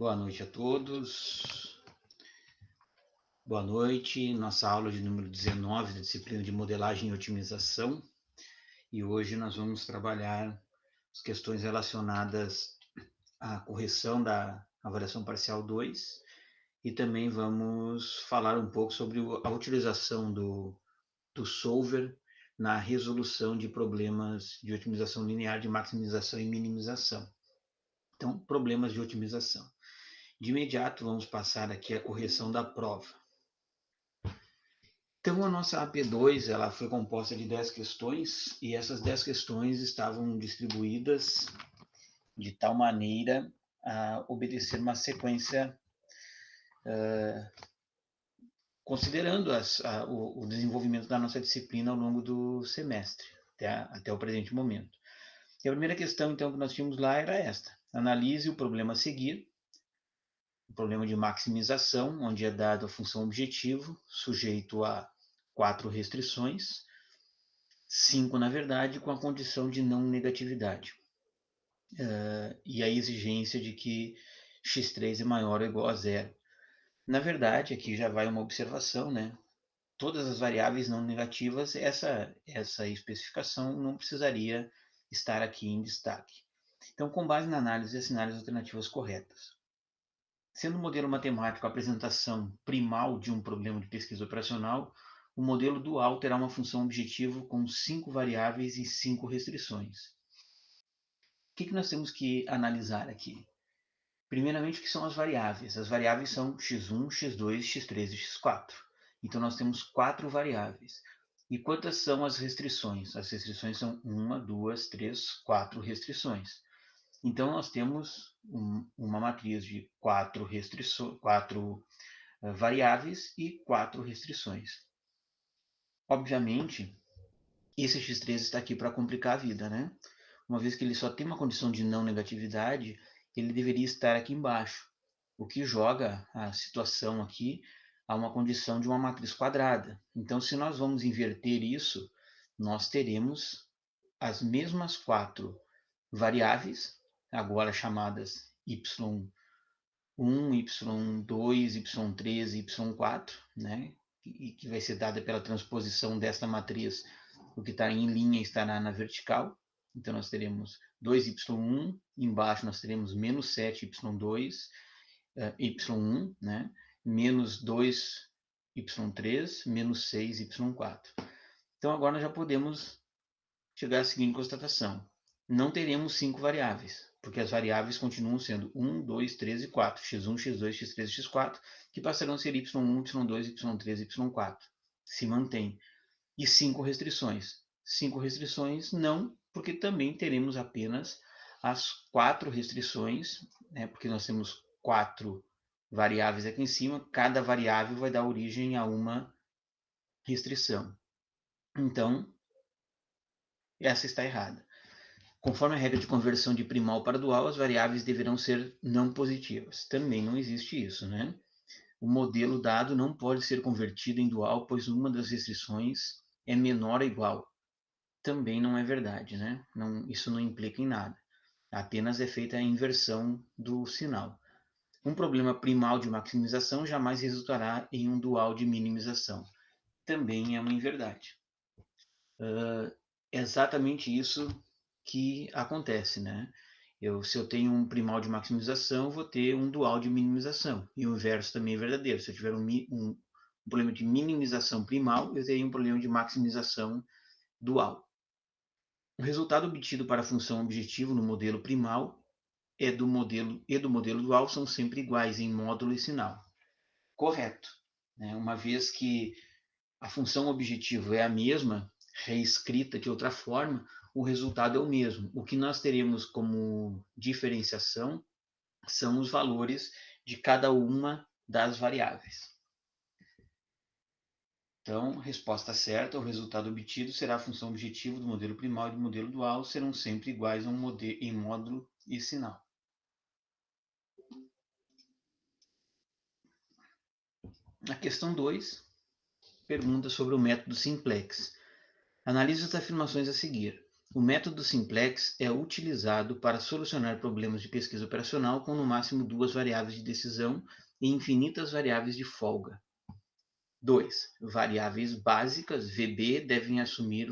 Boa noite a todos. Boa noite. Nossa aula de número 19 da disciplina de modelagem e otimização. E hoje nós vamos trabalhar as questões relacionadas à correção da avaliação parcial 2 e também vamos falar um pouco sobre a utilização do solver na resolução de problemas de otimização linear, de maximização e minimização. Então, problemas de otimização. De imediato, vamos passar aqui a correção da prova. Então, a nossa AP2 ela foi composta de 10 questões e essas 10 questões estavam distribuídas de tal maneira a obedecer uma sequência considerando o desenvolvimento da nossa disciplina ao longo do semestre, até o presente momento. E a primeira questão, então, que nós tínhamos lá era esta. Analise o problema a seguir, o problema de maximização, onde é dado a função objetivo, sujeito a 4 restrições, 5 na verdade, com a condição de não negatividade. E a exigência de que x3 é maior ou igual a zero. Na verdade, aqui já vai uma observação, né? Todas as variáveis não negativas, essa especificação não precisaria estar aqui em destaque. Então, com base na análise, assinale as alternativas corretas. Sendo o modelo matemático a apresentação primal de um problema de pesquisa operacional, o modelo dual terá uma função objetivo com 5 variáveis e 5 restrições. O que nós temos que analisar aqui? Primeiramente, o que são as variáveis? As variáveis são x1, x2, x3 e x4. Então, nós temos 4 variáveis. E quantas são as restrições? As restrições são 1, 2, 3, 4 restrições. Então, nós temos uma matriz de 4 variáveis e 4 restrições. Obviamente, esse x3 está aqui para complicar a vida, né? Uma vez que ele só tem uma condição de não negatividade, ele deveria estar aqui embaixo, o que joga a situação aqui a uma condição de uma matriz quadrada. Então, se nós vamos inverter isso, nós teremos as mesmas 4 variáveis, agora chamadas y1, y2, y3 e y4, né? E que vai ser dada pela transposição desta matriz. O que está em linha estará na vertical. Então, nós teremos 2y1, embaixo nós teremos menos 7y2, y1, né? Menos 2y3, menos 6y4. Então, agora nós já podemos chegar à seguinte constatação. Não teremos 5 variáveis, porque as variáveis continuam sendo 1, 2, 3 e 4, x1, x2, x3 e x4, que passarão a ser y1, y2, y3 e y4. Se mantém. E 5 restrições. 5 restrições não, porque também teremos apenas as 4 restrições, né, porque nós temos 4 variáveis aqui em cima, cada variável vai dar origem a uma restrição. Então, essa está errada. Conforme a regra de conversão de primal para dual, as variáveis deverão ser não positivas. Também não existe isso, né? O modelo dado não pode ser convertido em dual, pois uma das restrições é menor ou igual. Também não é verdade, né? Não, isso não implica em nada. Apenas é feita a inversão do sinal. Um problema primal de maximização jamais resultará em um dual de minimização. Também é uma inverdade. É exatamente isso que acontece, né? Se eu tenho um primal de maximização, vou ter um dual de minimização. E o inverso também é verdadeiro. Se eu tiver um problema de minimização primal, eu teria um problema de maximização dual. O resultado obtido para a função objetivo no modelo primal e do modelo dual são sempre iguais em módulo e sinal. Correto. Né? Uma vez que a função objetivo é a mesma, reescrita de outra forma, o resultado é o mesmo. O que nós teremos como diferenciação são os valores de cada uma das variáveis. Então, resposta certa, o resultado obtido será a função objetivo do modelo primal e do modelo dual, serão sempre iguais em módulo e sinal. A questão 2 pergunta sobre o método simplex. Analise as afirmações a seguir. O método simplex é utilizado para solucionar problemas de pesquisa operacional com no máximo 2 variáveis de decisão e infinitas variáveis de folga. 2. Variáveis básicas, VB, devem assumir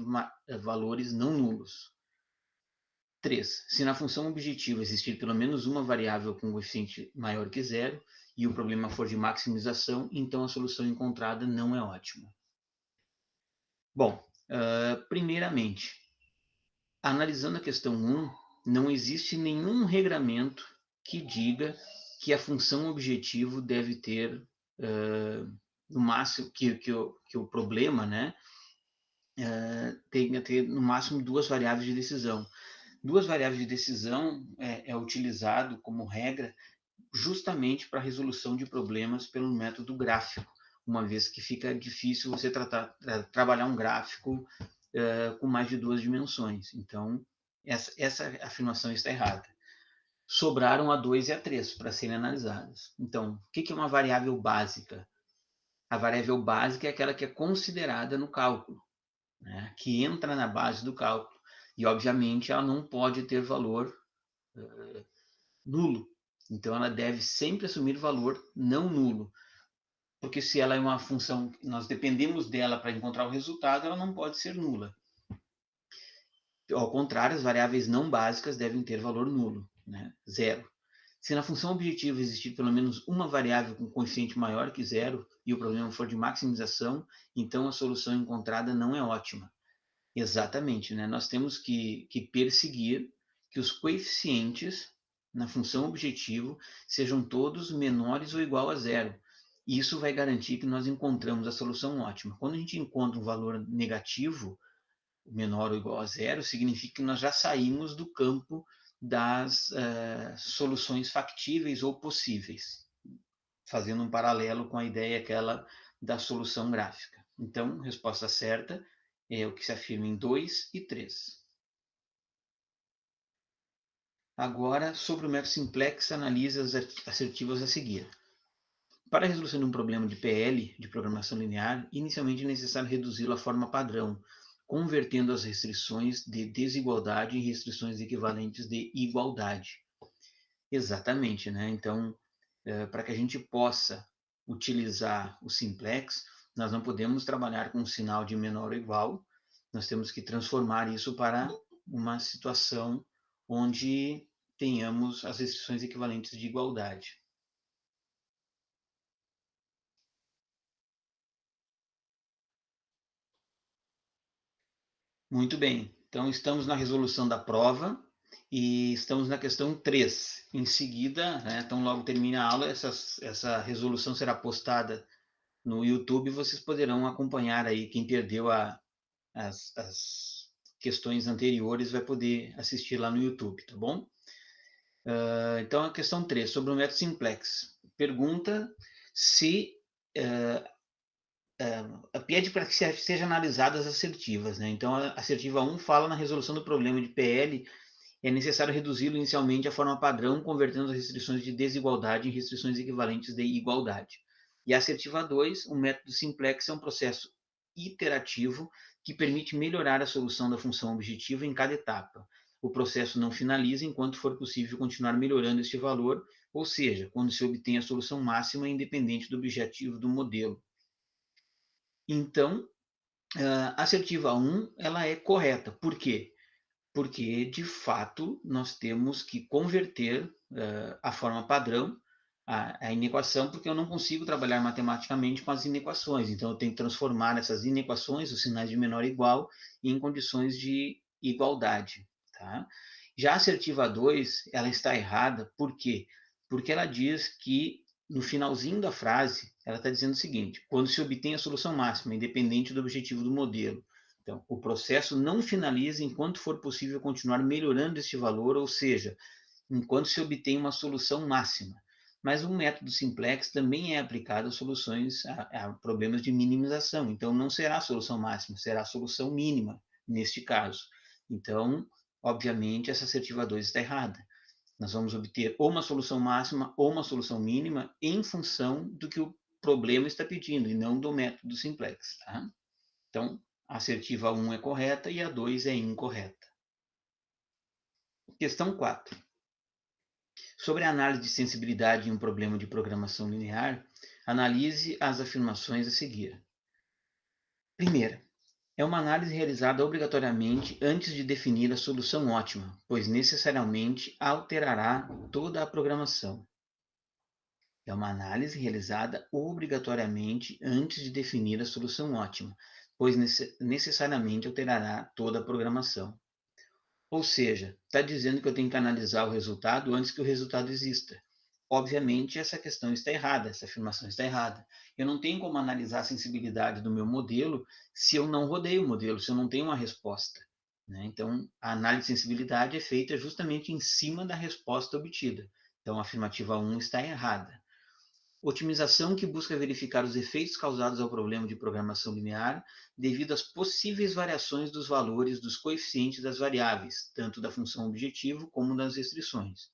valores não nulos. 3. Se na função objetiva existir pelo menos uma variável com coeficiente maior que zero e o problema for de maximização, então a solução encontrada não é ótima. Bom, primeiramente, analisando a questão 1, não existe nenhum regramento que diga que a função objetivo deve ter, no máximo, que o problema, né, tem que ter no máximo 2 variáveis de decisão. 2 variáveis de decisão é utilizado como regra justamente para a resolução de problemas pelo método gráfico, uma vez que fica difícil você trabalhar um gráfico com mais de 2 dimensões. Então, essa afirmação está errada. Sobraram a 2 e a 3 para serem analisadas. Então, o que é uma variável básica? A variável básica é aquela que é considerada no cálculo, né, que entra na base do cálculo. E, obviamente, ela não pode ter valor nulo. Então, ela deve sempre assumir valor não nulo. Porque se ela é uma função, nós dependemos dela para encontrar o resultado, ela não pode ser nula. Ao contrário, as variáveis não básicas devem ter valor nulo, né? Zero. Se na função objetiva existir pelo menos uma variável com coeficiente maior que zero e o problema for de maximização, então a solução encontrada não é ótima. Exatamente, né? Nós temos que perseguir que os coeficientes na função objetivo sejam todos menores ou igual a zero. E isso vai garantir que nós encontramos a solução ótima. Quando a gente encontra um valor negativo, menor ou igual a zero, significa que nós já saímos do campo das soluções factíveis ou possíveis, fazendo um paralelo com a ideia aquela da solução gráfica. Então, resposta certa é o que se afirma em 2 e 3. Agora, sobre o método simplex, analise as assertivas a seguir. Para a resolução de um problema de PL, de programação linear, inicialmente é necessário reduzi-lo à forma padrão, convertendo as restrições de desigualdade em restrições equivalentes de igualdade. Exatamente, né? Então, para que a gente possa utilizar o simplex, nós não podemos trabalhar com um sinal de menor ou igual, nós temos que transformar isso para uma situação onde tenhamos as restrições equivalentes de igualdade. Muito bem, então estamos na resolução da prova e estamos na questão 3. Em seguida, né, então logo termina a aula, essa resolução será postada no YouTube, vocês poderão acompanhar aí, quem perdeu as questões anteriores vai poder assistir lá no YouTube, tá bom? Então, a questão 3, sobre o método simplex. Pergunta se pede para que sejam analisadas as assertivas, né? Então, a assertiva 1 fala na resolução do problema de PL, é necessário reduzi-lo inicialmente à forma padrão, convertendo as restrições de desigualdade em restrições equivalentes de igualdade. E a assertiva 2, o método simplex é um processo iterativo que permite melhorar a solução da função objetiva em cada etapa. O processo não finaliza enquanto for possível continuar melhorando este valor, ou seja, quando se obtém a solução máxima independente do objetivo do modelo. Então, a assertiva 1 ela é correta. Por quê? Porque, de fato, nós temos que converter a forma padrão, a inequação, porque eu não consigo trabalhar matematicamente com as inequações. Então, eu tenho que transformar essas inequações, os sinais de menor e igual, em condições de igualdade. Tá? Já a assertiva 2, ela está errada, por quê? Porque ela diz que, no finalzinho da frase, ela está dizendo o seguinte: quando se obtém a solução máxima, independente do objetivo do modelo. Então, o processo não finaliza enquanto for possível continuar melhorando este valor, ou seja, enquanto se obtém uma solução máxima. Mas o método simplex também é aplicado a soluções, a problemas de minimização. Então, não será a solução máxima, será a solução mínima, neste caso. Então, obviamente, essa assertiva 2 está errada. Nós vamos obter ou uma solução máxima ou uma solução mínima em função do que o problema está pedindo, e não do método simplex. Tá? Então, a assertiva 1 é correta e a 2 é incorreta. Questão 4. Sobre a análise de sensibilidade em um problema de programação linear, analise as afirmações a seguir. Primeira, é uma análise realizada obrigatoriamente antes de definir a solução ótima, pois necessariamente alterará toda a programação. É uma análise realizada obrigatoriamente antes de definir a solução ótima, pois necessariamente alterará toda a programação. Ou seja, está dizendo que eu tenho que analisar o resultado antes que o resultado exista. Obviamente, essa questão está errada, essa afirmação está errada. Eu não tenho como analisar a sensibilidade do meu modelo se eu não rodei o modelo, se eu não tenho uma resposta. Né? Então, a análise de sensibilidade é feita justamente em cima da resposta obtida. Então, a afirmativa 1 está errada. Otimização que busca verificar os efeitos causados ao problema de programação linear devido às possíveis variações dos valores dos coeficientes das variáveis, tanto da função objetivo como das restrições.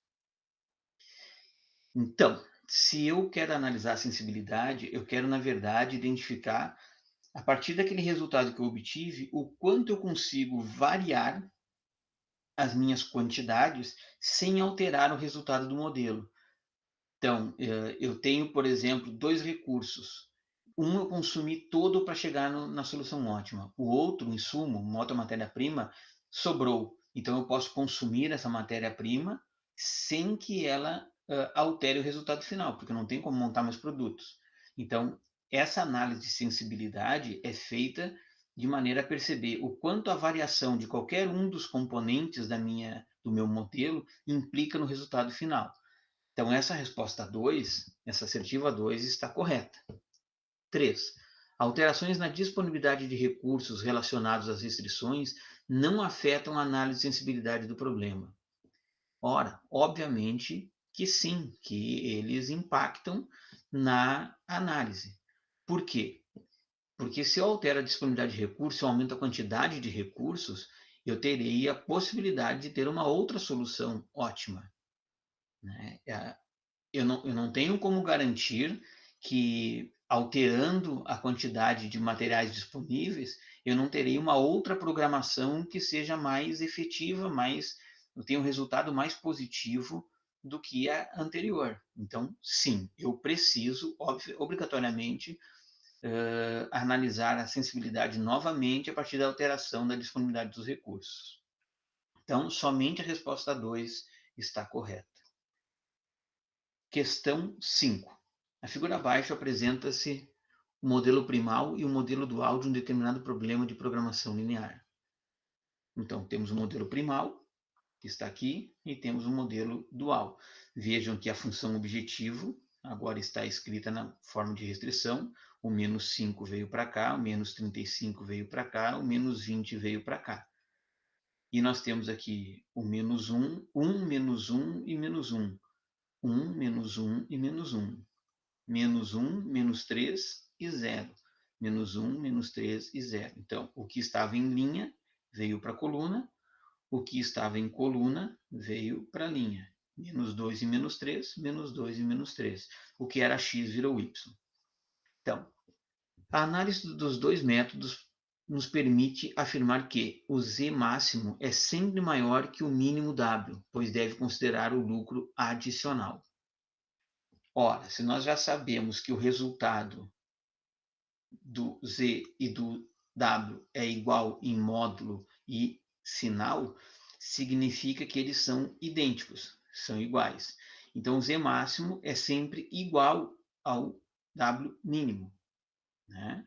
Então, se eu quero analisar a sensibilidade, eu quero, na verdade, identificar, a partir daquele resultado que eu obtive, o quanto eu consigo variar as minhas quantidades sem alterar o resultado do modelo. Então, eu tenho, por exemplo, dois recursos. Um eu consumi todo para chegar na solução ótima. O outro, o insumo, uma outra matéria-prima, sobrou. Então, eu posso consumir essa matéria-prima sem que ela altere o resultado final, porque eu não tenho como montar mais produtos. Então, essa análise de sensibilidade é feita de maneira a perceber o quanto a variação de qualquer um dos componentes do meu modelo implica no resultado final. Então, essa resposta 2, essa assertiva 2, está correta. 3. Alterações na disponibilidade de recursos relacionados às restrições não afetam a análise de sensibilidade do problema. Ora, obviamente que sim, que eles impactam na análise. Por quê? Porque se eu altero a disponibilidade de recursos, se eu aumento a quantidade de recursos, eu terei a possibilidade de ter uma outra solução ótima. Né? Eu não tenho como garantir que, alterando a quantidade de materiais disponíveis, eu não terei uma outra programação que seja mais efetiva, eu tenho um resultado mais positivo do que a anterior. Então, sim, eu preciso, obrigatoriamente, analisar a sensibilidade novamente a partir da alteração da disponibilidade dos recursos. Então, somente a resposta 2 está correta. Questão 5. A figura abaixo apresenta-se o modelo primal e o modelo dual de um determinado problema de programação linear. Então, temos o modelo primal, que está aqui, e temos o modelo dual. Vejam que a função objetivo agora está escrita na forma de restrição. O menos 5 veio para cá, o menos 35 veio para cá, o menos 20 veio para cá. E nós temos aqui o menos 1, 1, menos 1 e menos 1. 1, menos 1 e menos 1. Menos 1, menos 3 e 0. Menos 1, menos 3 e 0. Então, o que estava em linha veio para a coluna, o que estava em coluna veio para a linha. Menos 2 e menos 3, menos 2 e menos 3. O que era x virou y. Então, a análise dos dois métodos nos permite afirmar que o z máximo é sempre maior que o mínimo w, pois deve considerar o lucro adicional. Ora, se nós já sabemos que o resultado do z e do w é igual em módulo e sinal, significa que eles são idênticos, são iguais. Então, o z máximo é sempre igual ao w mínimo. Né?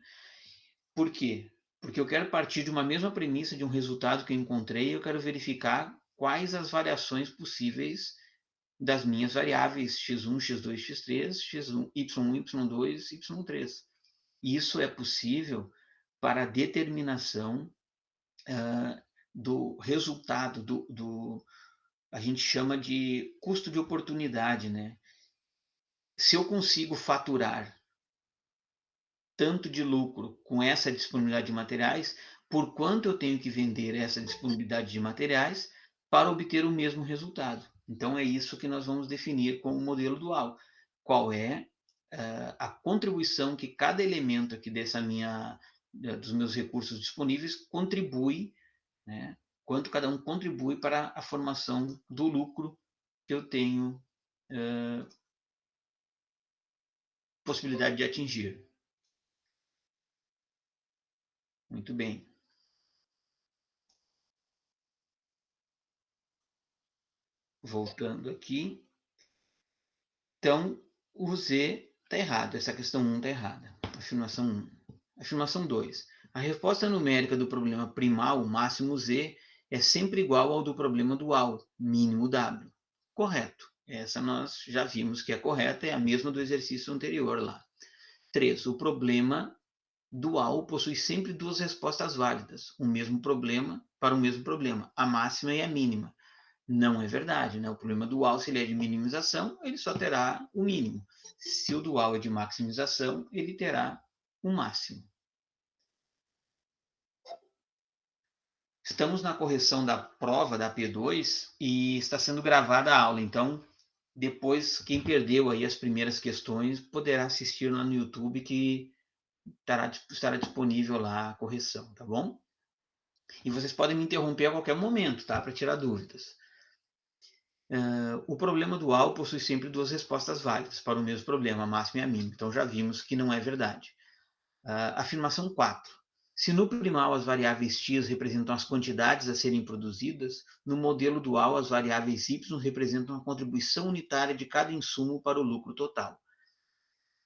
Por quê? Porque eu quero partir de uma mesma premissa de um resultado que eu encontrei, eu quero verificar quais as variações possíveis das minhas variáveis x1, x2, x3, x1, y1, y2, y3. Isso é possível para a determinação do resultado, a gente chama de custo de oportunidade. Né? Se eu consigo faturar tanto de lucro com essa disponibilidade de materiais, por quanto eu tenho que vender essa disponibilidade de materiais para obter o mesmo resultado. Então, é isso que nós vamos definir com o modelo dual. Qual é a contribuição que cada elemento aqui dos meus recursos disponíveis contribui, né, quanto cada um contribui para a formação do lucro que eu tenho possibilidade de atingir. Muito bem. Voltando aqui. Então, o Z está errado. Essa questão 1 está errada. Afirmação 1. Afirmação 2. A resposta numérica do problema primal, máximo Z, é sempre igual ao do problema dual, mínimo W. Correto. Essa nós já vimos que é correta, é a mesma do exercício anterior lá. 3. O problema dual possui sempre duas respostas válidas, o mesmo problema para o mesmo problema, a máxima e a mínima. Não é verdade, né? O problema dual, se ele é de minimização, ele só terá o mínimo. Se o dual é de maximização, ele terá o máximo. Estamos na correção da prova da P2 e está sendo gravada a aula, então depois quem perdeu aí as primeiras questões poderá assistir lá no YouTube que estará disponível lá a correção, tá bom? E vocês podem me interromper a qualquer momento, tá? Para tirar dúvidas. O problema dual possui sempre duas respostas válidas para o mesmo problema, a máxima e a mínima. Então já vimos que não é verdade. Afirmação 4. Se no primal as variáveis x representam as quantidades a serem produzidas, no modelo dual as variáveis y representam a contribuição unitária de cada insumo para o lucro total.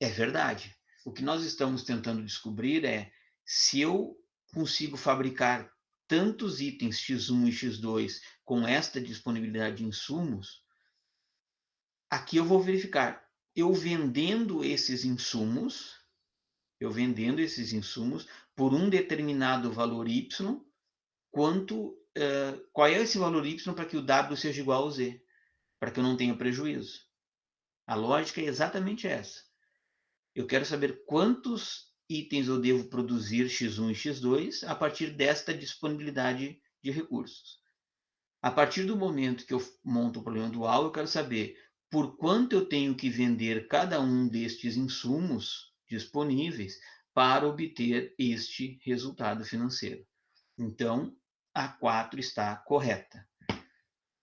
É verdade. O que nós estamos tentando descobrir é se eu consigo fabricar tantos itens x1 e x2 com esta disponibilidade de insumos, aqui eu vou verificar, eu vendendo esses insumos por um determinado valor y, qual é esse valor y para que o W seja igual ao Z, para que eu não tenha prejuízo. A lógica é exatamente essa. Eu quero saber quantos itens eu devo produzir x1 e x2 a partir desta disponibilidade de recursos. A partir do momento que eu monto o problema dual, eu quero saber por quanto eu tenho que vender cada um destes insumos disponíveis para obter este resultado financeiro. Então, a 4 está correta.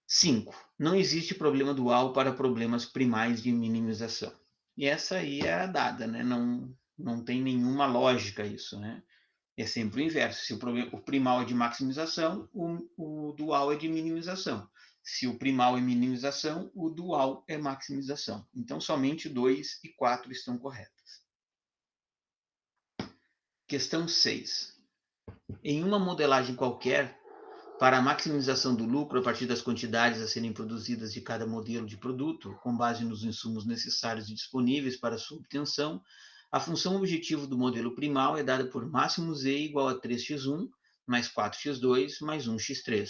5. Não existe problema dual para problemas primais de minimização. E essa aí é a dada, né? Não tem nenhuma lógica isso, né? É sempre o inverso. Se o primal é de maximização, o dual é de minimização. Se o primal é minimização, o dual é maximização. Então, somente 2 e 4 estão corretas. Questão 6. Em uma modelagem qualquer, para a maximização do lucro a partir das quantidades a serem produzidas de cada modelo de produto, com base nos insumos necessários e disponíveis para sua obtenção, a função objetivo do modelo primal é dada por máximo Z igual a 3x1 mais 4x2 mais 1x3.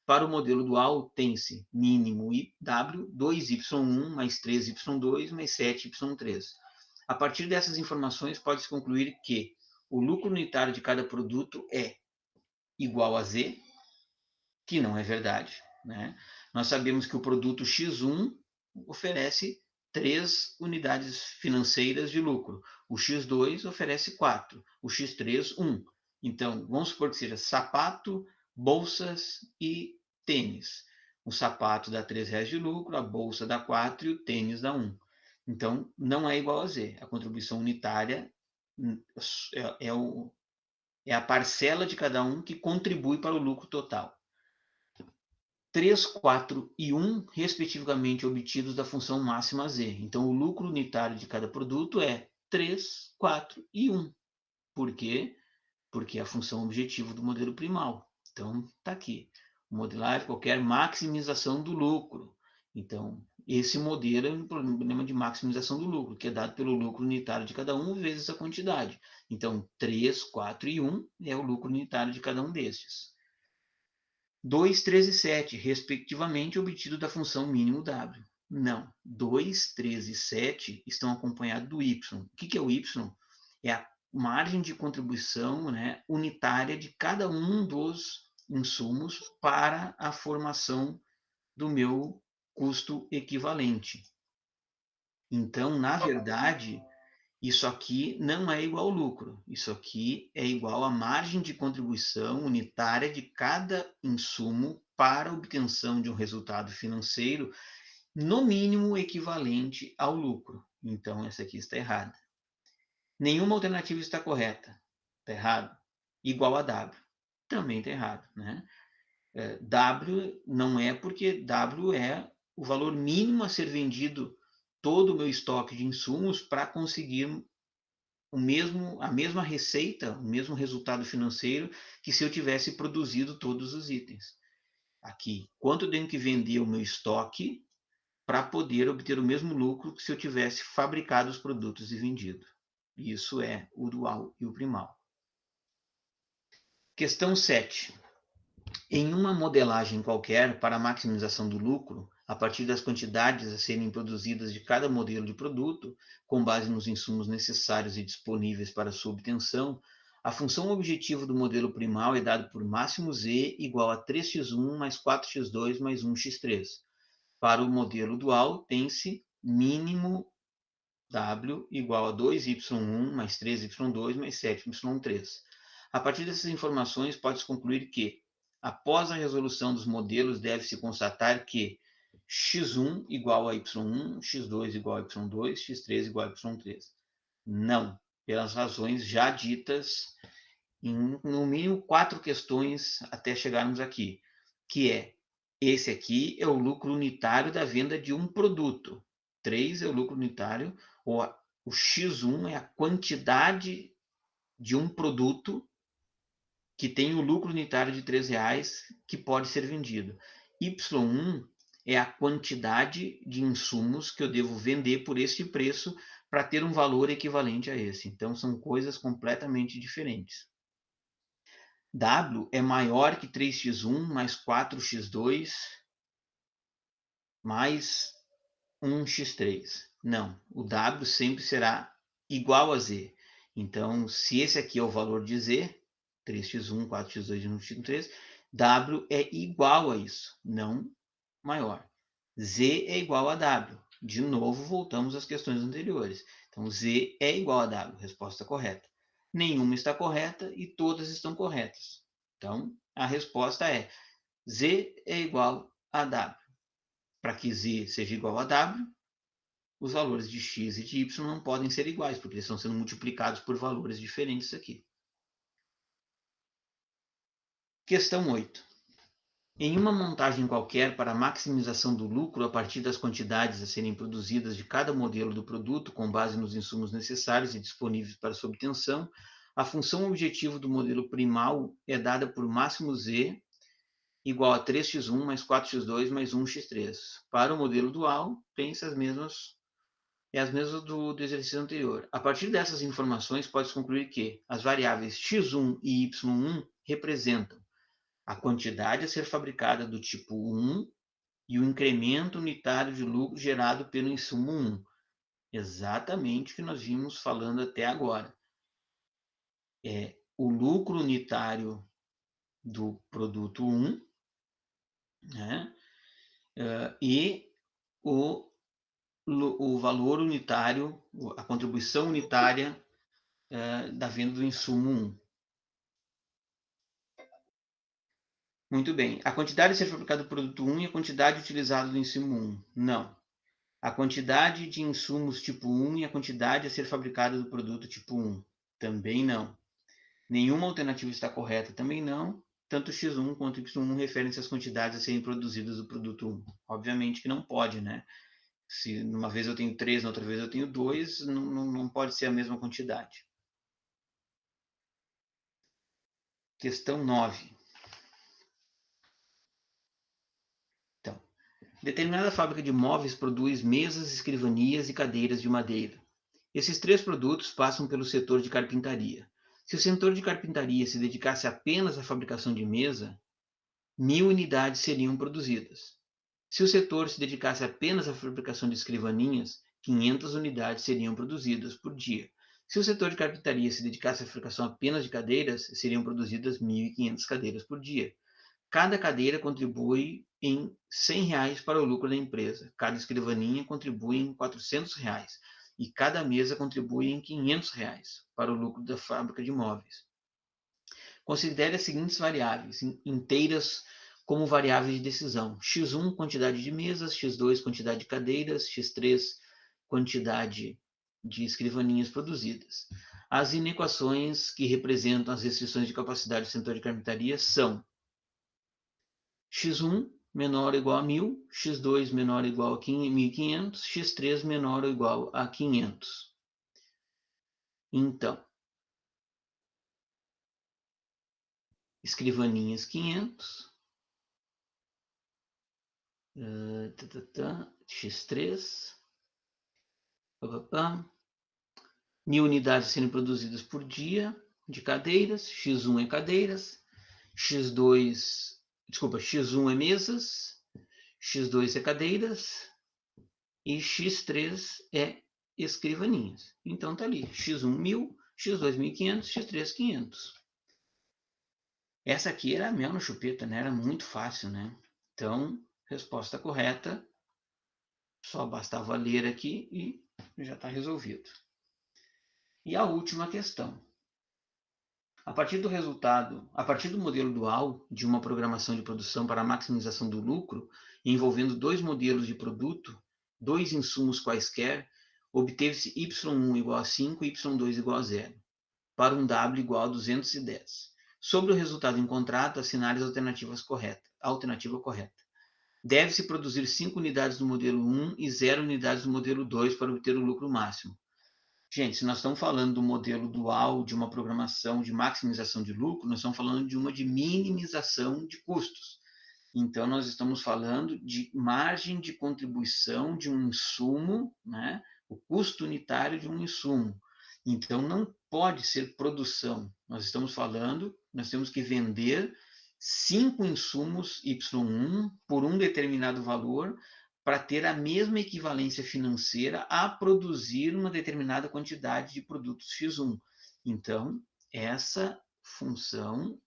Para o modelo dual, tem-se mínimo W, 2y1 mais 3y2 mais 7y3. A partir dessas informações, pode-se concluir que o lucro unitário de cada produto é igual a Z, que não é verdade, né? Nós sabemos que o produto X1 oferece 3 unidades financeiras de lucro, o X2 oferece 4, o X3, 1. Então, vamos supor que seja sapato, bolsas e tênis. O sapato dá R$3 de lucro, a bolsa dá 4 e o tênis dá 1. Então, não é igual a Z. A contribuição unitária é a parcela de cada um que contribui para o lucro total. 3, 4 e 1, respectivamente, obtidos da função máxima Z. Então, o lucro unitário de cada produto é 3, 4 e 1. Por quê? Porque é a função objetivo do modelo primal. Então, está aqui. Modelar qualquer maximização do lucro. Então, esse modelo é um problema de maximização do lucro, que é dado pelo lucro unitário de cada um vezes a quantidade. Então, 3, 4 e 1 é o lucro unitário de cada um destes. 2, 3 e 7, respectivamente, obtido da função mínimo W. Não, 2, 3 e 7 estão acompanhados do Y. O que é o Y? É a margem de contribuição, né, unitária de cada um dos insumos para a formação do meu custo equivalente. Então, na verdade, Isso aqui não é igual ao lucro. Isso aqui é igual à margem de contribuição unitária de cada insumo para a obtenção de um resultado financeiro, no mínimo equivalente ao lucro. Então, essa aqui está errada. Nenhuma alternativa está correta. Está errado. Igual a W. Também está errado, né? W não é, porque W é o valor mínimo a ser vendido todo o meu estoque de insumos para conseguir a mesma receita, o mesmo resultado financeiro que se eu tivesse produzido todos os itens. Aqui, quanto eu tenho que vender o meu estoque para poder obter o mesmo lucro que se eu tivesse fabricado os produtos e vendido. Isso é o dual e o primal. Questão 7. Em uma modelagem qualquer para a maximização do lucro, a partir das quantidades a serem produzidas de cada modelo de produto, com base nos insumos necessários e disponíveis para sua obtenção, a função objetivo do modelo primal é dada por máximo Z igual a 3x1 mais 4x2 mais 1x3. Para o modelo dual, tem-se mínimo W igual a 2y1 mais 3y2 mais 7y3. A partir dessas informações, pode-se concluir que, após a resolução dos modelos, deve-se constatar que x1 igual a y1, x2 igual a y2, x3 igual a y3. Não, pelas razões já ditas em, no mínimo, 4 questões até chegarmos aqui, que é, esse aqui é o lucro unitário da venda de um produto. 3 é o lucro unitário, ou o X1 é a quantidade de um produto que tem o lucro unitário de R$3 que pode ser vendido. Y1 é a quantidade de insumos que eu devo vender por este preço para ter um valor equivalente a esse. Então, são coisas completamente diferentes. W é maior que 3x1 mais 4x2 mais 1x3. Não, o W sempre será igual a Z. Então, se esse aqui é o valor de Z, 3x1, 4x2 e 1x3, W é igual a isso, não maior. Z é igual a W. De novo, voltamos às questões anteriores. Então, Z é igual a W, resposta correta. Nenhuma está correta e todas estão corretas. Então, a resposta é Z é igual a W. Para que Z seja igual a W, os valores de x e de y não podem ser iguais, porque eles estão sendo multiplicados por valores diferentes aqui. Questão 8. Em uma montagem qualquer para a maximização do lucro a partir das quantidades a serem produzidas de cada modelo do produto com base nos insumos necessários e disponíveis para sua obtenção, a função objetivo do modelo primal é dada por máximo Z igual a 3x1 mais 4x2 mais 1x3. Para o modelo dual, tem-se as mesmas do exercício anterior. A partir dessas informações, pode-se concluir que as variáveis x1 e y1 representam a quantidade a ser fabricada do tipo 1 e o incremento unitário de lucro gerado pelo insumo 1. Exatamente o que nós vimos falando até agora. É o lucro unitário do produto 1, né? E o valor unitário, a contribuição unitária da venda do insumo 1. Muito bem. A quantidade a ser fabricada do produto 1 e a quantidade utilizada do insumo 1. Não. A quantidade de insumos tipo 1 e a quantidade a ser fabricada do produto tipo 1. Também não. Nenhuma alternativa está correta. Também não. Tanto x1 quanto y1 referem-se às quantidades a serem produzidas do produto 1. Obviamente que não pode, né? Se uma vez eu tenho 3, na outra vez eu tenho 2, não pode ser a mesma quantidade. Questão 9. Então, determinada fábrica de móveis produz mesas, escrivanias e cadeiras de madeira. Esses 3 produtos passam pelo setor de carpintaria. Se o setor de carpintaria se dedicasse apenas à fabricação de mesa, 1.000 unidades seriam produzidas. Se o setor se dedicasse apenas à fabricação de escrivaninhas, 500 unidades seriam produzidas por dia. Se o setor de carpintaria se dedicasse à fabricação apenas de cadeiras, seriam produzidas 1.500 cadeiras por dia. Cada cadeira contribui em R$100 para o lucro da empresa. Cada escrivaninha contribui em R$400. e cada mesa contribui em R$ 500 para o lucro da fábrica de móveis. Considere as seguintes variáveis inteiras como variáveis de decisão. X1, quantidade de mesas, X2, quantidade de cadeiras, X3, quantidade de escrivaninhas produzidas. As inequações que representam as restrições de capacidade do setor de carpintaria são X1 menor ou igual a 1.000, X2 menor ou igual a 1.500, X3 menor ou igual a 500. Então, escrivaninhas 500, X3, 1.000 unidades sendo produzidas por dia de cadeiras, X1 é cadeiras, X1 é mesas, X2 é cadeiras e X3 é escrivaninhas. Então tá ali, X1 1.000, X2 1.500, X3 500. Essa aqui era mel no chupeta, né? Era muito fácil, né? Então, resposta correta, só bastava ler aqui e já está resolvido. E a última questão. A partir do modelo dual de uma programação de produção para a maximização do lucro, envolvendo dois modelos de produto, dois insumos quaisquer, obteve-se Y1 igual a 5 e Y2 igual a 0, para um W igual a 210. Sobre o resultado encontrado, assinale a alternativa correta. Deve-se produzir 5 unidades do modelo 1 e 0 unidades do modelo 2 para obter o lucro máximo. Gente, se nós estamos falando do modelo dual de uma programação de maximização de lucro, nós estamos falando de uma de minimização de custos. Então, nós estamos falando de margem de contribuição de um insumo, né? O custo unitário de um insumo. Então, não pode ser produção. Nós temos que vender 5 insumos Y1 por um determinado valor para ter a mesma equivalência financeira a produzir uma determinada quantidade de produtos X1. Então, essa função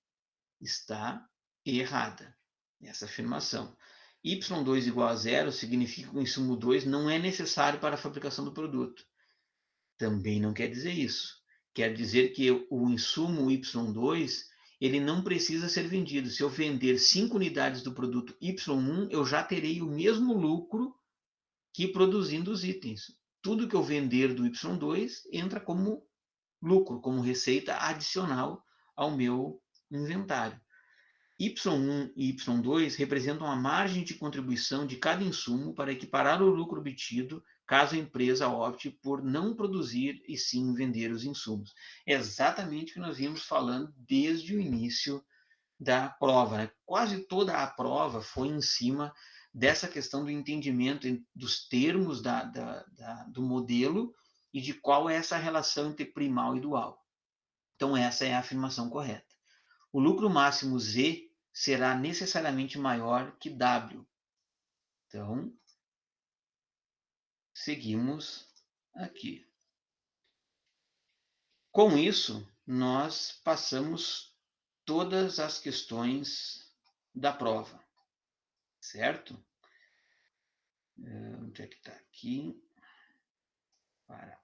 está errada, essa afirmação. Y2 igual a 0 significa que o insumo 2 não é necessário para a fabricação do produto. Também não quer dizer isso. Quer dizer que o insumo Y2 ele não precisa ser vendido. Se eu vender 5 unidades do produto Y1, eu já terei o mesmo lucro que produzindo os itens. Tudo que eu vender do Y2 entra como lucro, como receita adicional ao meu inventário. Y1 e Y2 representam a margem de contribuição de cada insumo para equiparar o lucro obtido caso a empresa opte por não produzir e sim vender os insumos. É exatamente o que nós vimos falando desde o início da prova, né? Quase toda a prova foi em cima dessa questão do entendimento dos termos do modelo e de qual é essa relação entre primal e dual. Então, essa é a afirmação correta. O lucro máximo Z será necessariamente maior que W. Então, seguimos aqui. Com isso, nós passamos todas as questões da prova, certo? Onde é que está aqui? Para.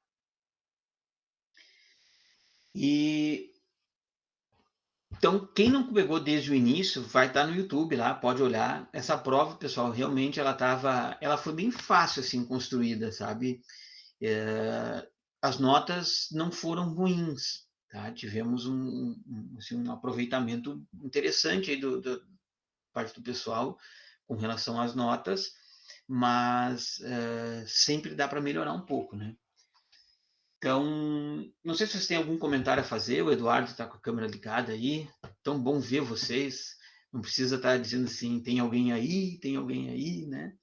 Então, quem não pegou desde o início, vai estar no YouTube lá, pode olhar. Essa prova, pessoal, realmente ela foi bem fácil assim construída, sabe? As notas não foram ruins, tá? Tivemos assim, um aproveitamento interessante aí da parte do pessoal com relação às notas, mas sempre dá para melhorar um pouco, né? Então, não sei se vocês têm algum comentário a fazer. O Eduardo está com a câmera ligada aí. Tão bom ver vocês. Não precisa estar dizendo assim, tem alguém aí, né?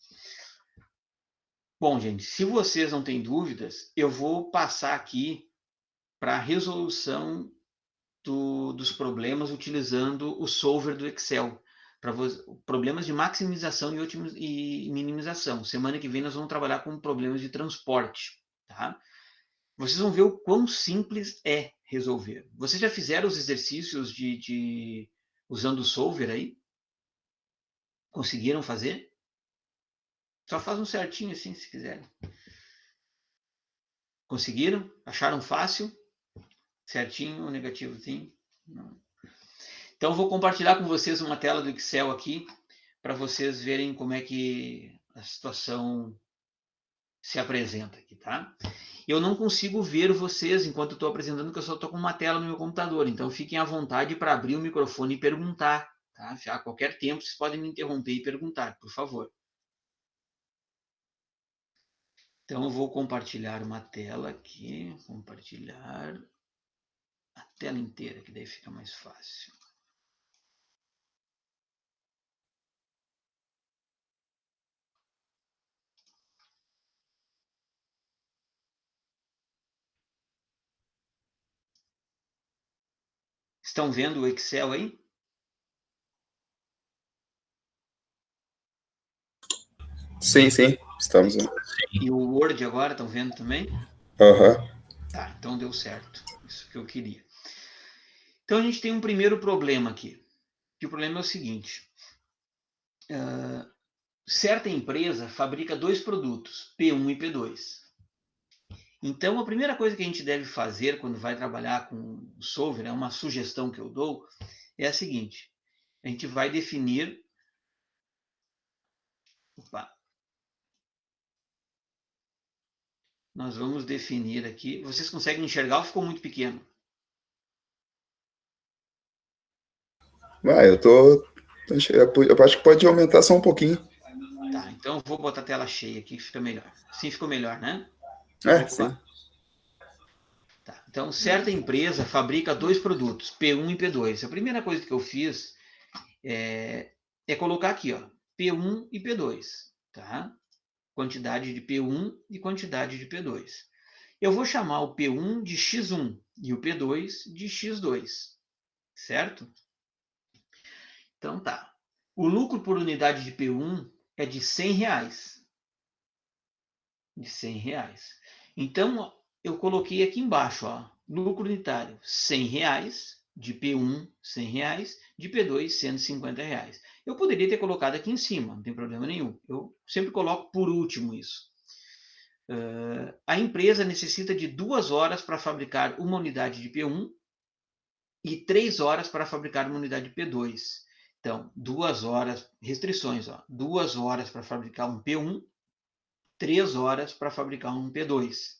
Bom, gente, se vocês não têm dúvidas, eu vou passar aqui para a resolução dos problemas utilizando o solver do Excel. Para problemas de maximização e minimização. Semana que vem nós vamos trabalhar com problemas de transporte, tá? Vocês vão ver o quão simples é resolver. Vocês já fizeram os exercícios usando o solver aí? Conseguiram fazer? Só faz um certinho assim, se quiserem. Conseguiram? Acharam fácil? Certinho ou negativozinho? Não. Então, eu vou compartilhar com vocês uma tela do Excel aqui, para vocês verem como é que a situação se apresenta aqui, tá? Eu não consigo ver vocês enquanto eu estou apresentando, porque eu só estou com uma tela no meu computador. Então, fiquem à vontade para abrir o microfone e perguntar, tá? A qualquer tempo, vocês podem me interromper e perguntar, por favor. Então, eu vou compartilhar uma tela aqui. Compartilhar a tela inteira, que daí fica mais fácil. Estão vendo o Excel aí? Sim, sim, estamos. E o Word agora, estão vendo também? Aham. Tá, então deu certo. Isso que eu queria. Então, a gente tem um primeiro problema aqui. Que o problema é o seguinte. Certa empresa fabrica dois produtos, P1 e P2. Então, a primeira coisa que a gente deve fazer quando vai trabalhar com o solver, é uma sugestão que eu dou, é a seguinte. A gente vai definir... Opa. Nós vamos definir aqui... Vocês conseguem enxergar ou ficou muito pequeno? Eu acho que pode aumentar só um pouquinho. Tá, então eu vou botar a tela cheia aqui, que fica melhor. Assim ficou melhor, né? Sim. Opa. Tá. Então, certa empresa fabrica dois produtos, P1 e P2. A primeira coisa que eu fiz é colocar aqui, ó, P1 e P2, tá? Quantidade de P1 e quantidade de P2. Eu vou chamar o P1 de X1 e o P2 de X2, certo? Então tá. O lucro por unidade de P1 é de R$100. De R$100. Então, eu coloquei aqui embaixo, ó, lucro unitário, R$100, de P1, R$100, de P2, R$150. Eu poderia ter colocado aqui em cima, não tem problema nenhum. Eu sempre coloco por último isso. A empresa necessita de 2 horas para fabricar uma unidade de P1 e 3 horas para fabricar uma unidade de P2. Então, 2 horas, restrições, ó, 2 horas para fabricar um P1, 3 horas para fabricar um P2.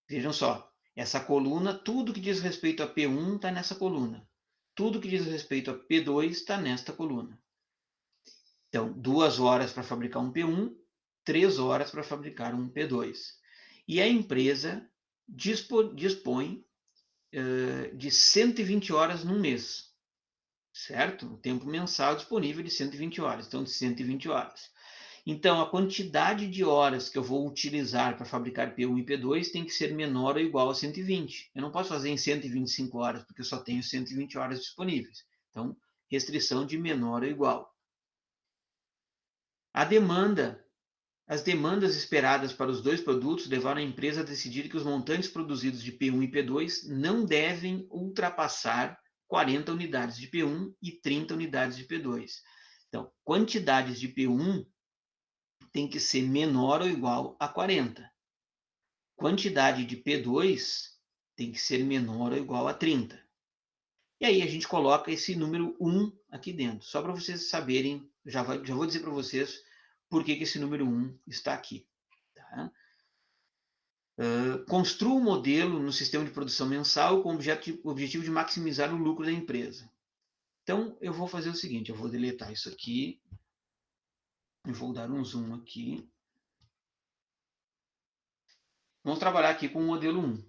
Vejam só, essa coluna, tudo que diz respeito a P1 está nessa coluna. Tudo que diz respeito a P2 está nesta coluna. Então, 2 horas para fabricar um P1, 3 horas para fabricar um P2. E a empresa dispõe de 120 horas no mês, certo? O tempo mensal disponível de 120 horas, então de 120 horas. Então, a quantidade de horas que eu vou utilizar para fabricar P1 e P2 tem que ser menor ou igual a 120. Eu não posso fazer em 125 horas, porque eu só tenho 120 horas disponíveis. Então, restrição de menor ou igual. As demandas esperadas para os dois produtos levaram a empresa a decidir que os montantes produzidos de P1 e P2 não devem ultrapassar 40 unidades de P1 e 30 unidades de P2. Então, quantidades de P1 tem que ser menor ou igual a 40. Quantidade de P2 tem que ser menor ou igual a 30. E aí a gente coloca esse número 1 aqui dentro, só para vocês saberem, já vou dizer para vocês por que esse número 1 está aqui. Tá? Construa um modelo no sistema de produção mensal com o objetivo de maximizar o lucro da empresa. Então, eu vou fazer o seguinte, eu vou deletar isso aqui, e vou dar um zoom aqui. Vamos trabalhar aqui com o modelo 1.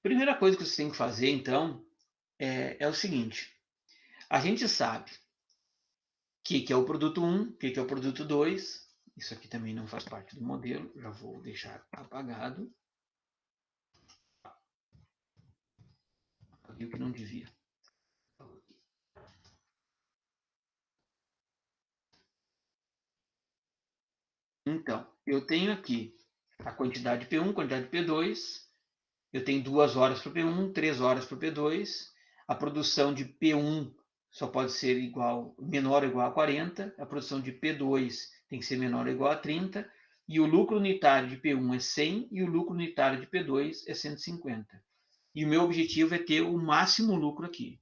Primeira coisa que você tem que fazer, então, é o seguinte. A gente sabe o que é o produto 1, o que é o produto 2. Isso aqui também não faz parte do modelo, já vou deixar apagado. Apaguei o que não devia. Então, eu tenho aqui a quantidade de P1, quantidade de P2. Eu tenho 2 horas para o P1, 3 horas para o P2. A produção de P1 só pode ser menor ou igual a 40. A produção de P2 tem que ser menor ou igual a 30. e o lucro unitário de P1 é 100 e o lucro unitário de P2 é 150. E o meu objetivo é ter o máximo lucro aqui.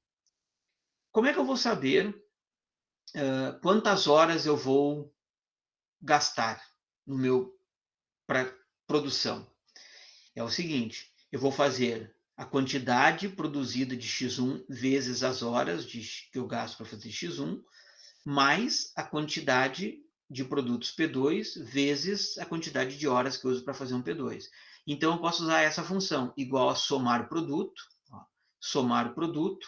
Como é que eu vou saber quantas horas eu vou gastar no meu para produção? É o seguinte, eu vou fazer a quantidade produzida de X1 vezes as horas que eu gasto para fazer X1, mais a quantidade de produtos P2 vezes a quantidade de horas que eu uso para fazer um P2. Então, eu posso usar essa função, igual a somar produto, somar produto,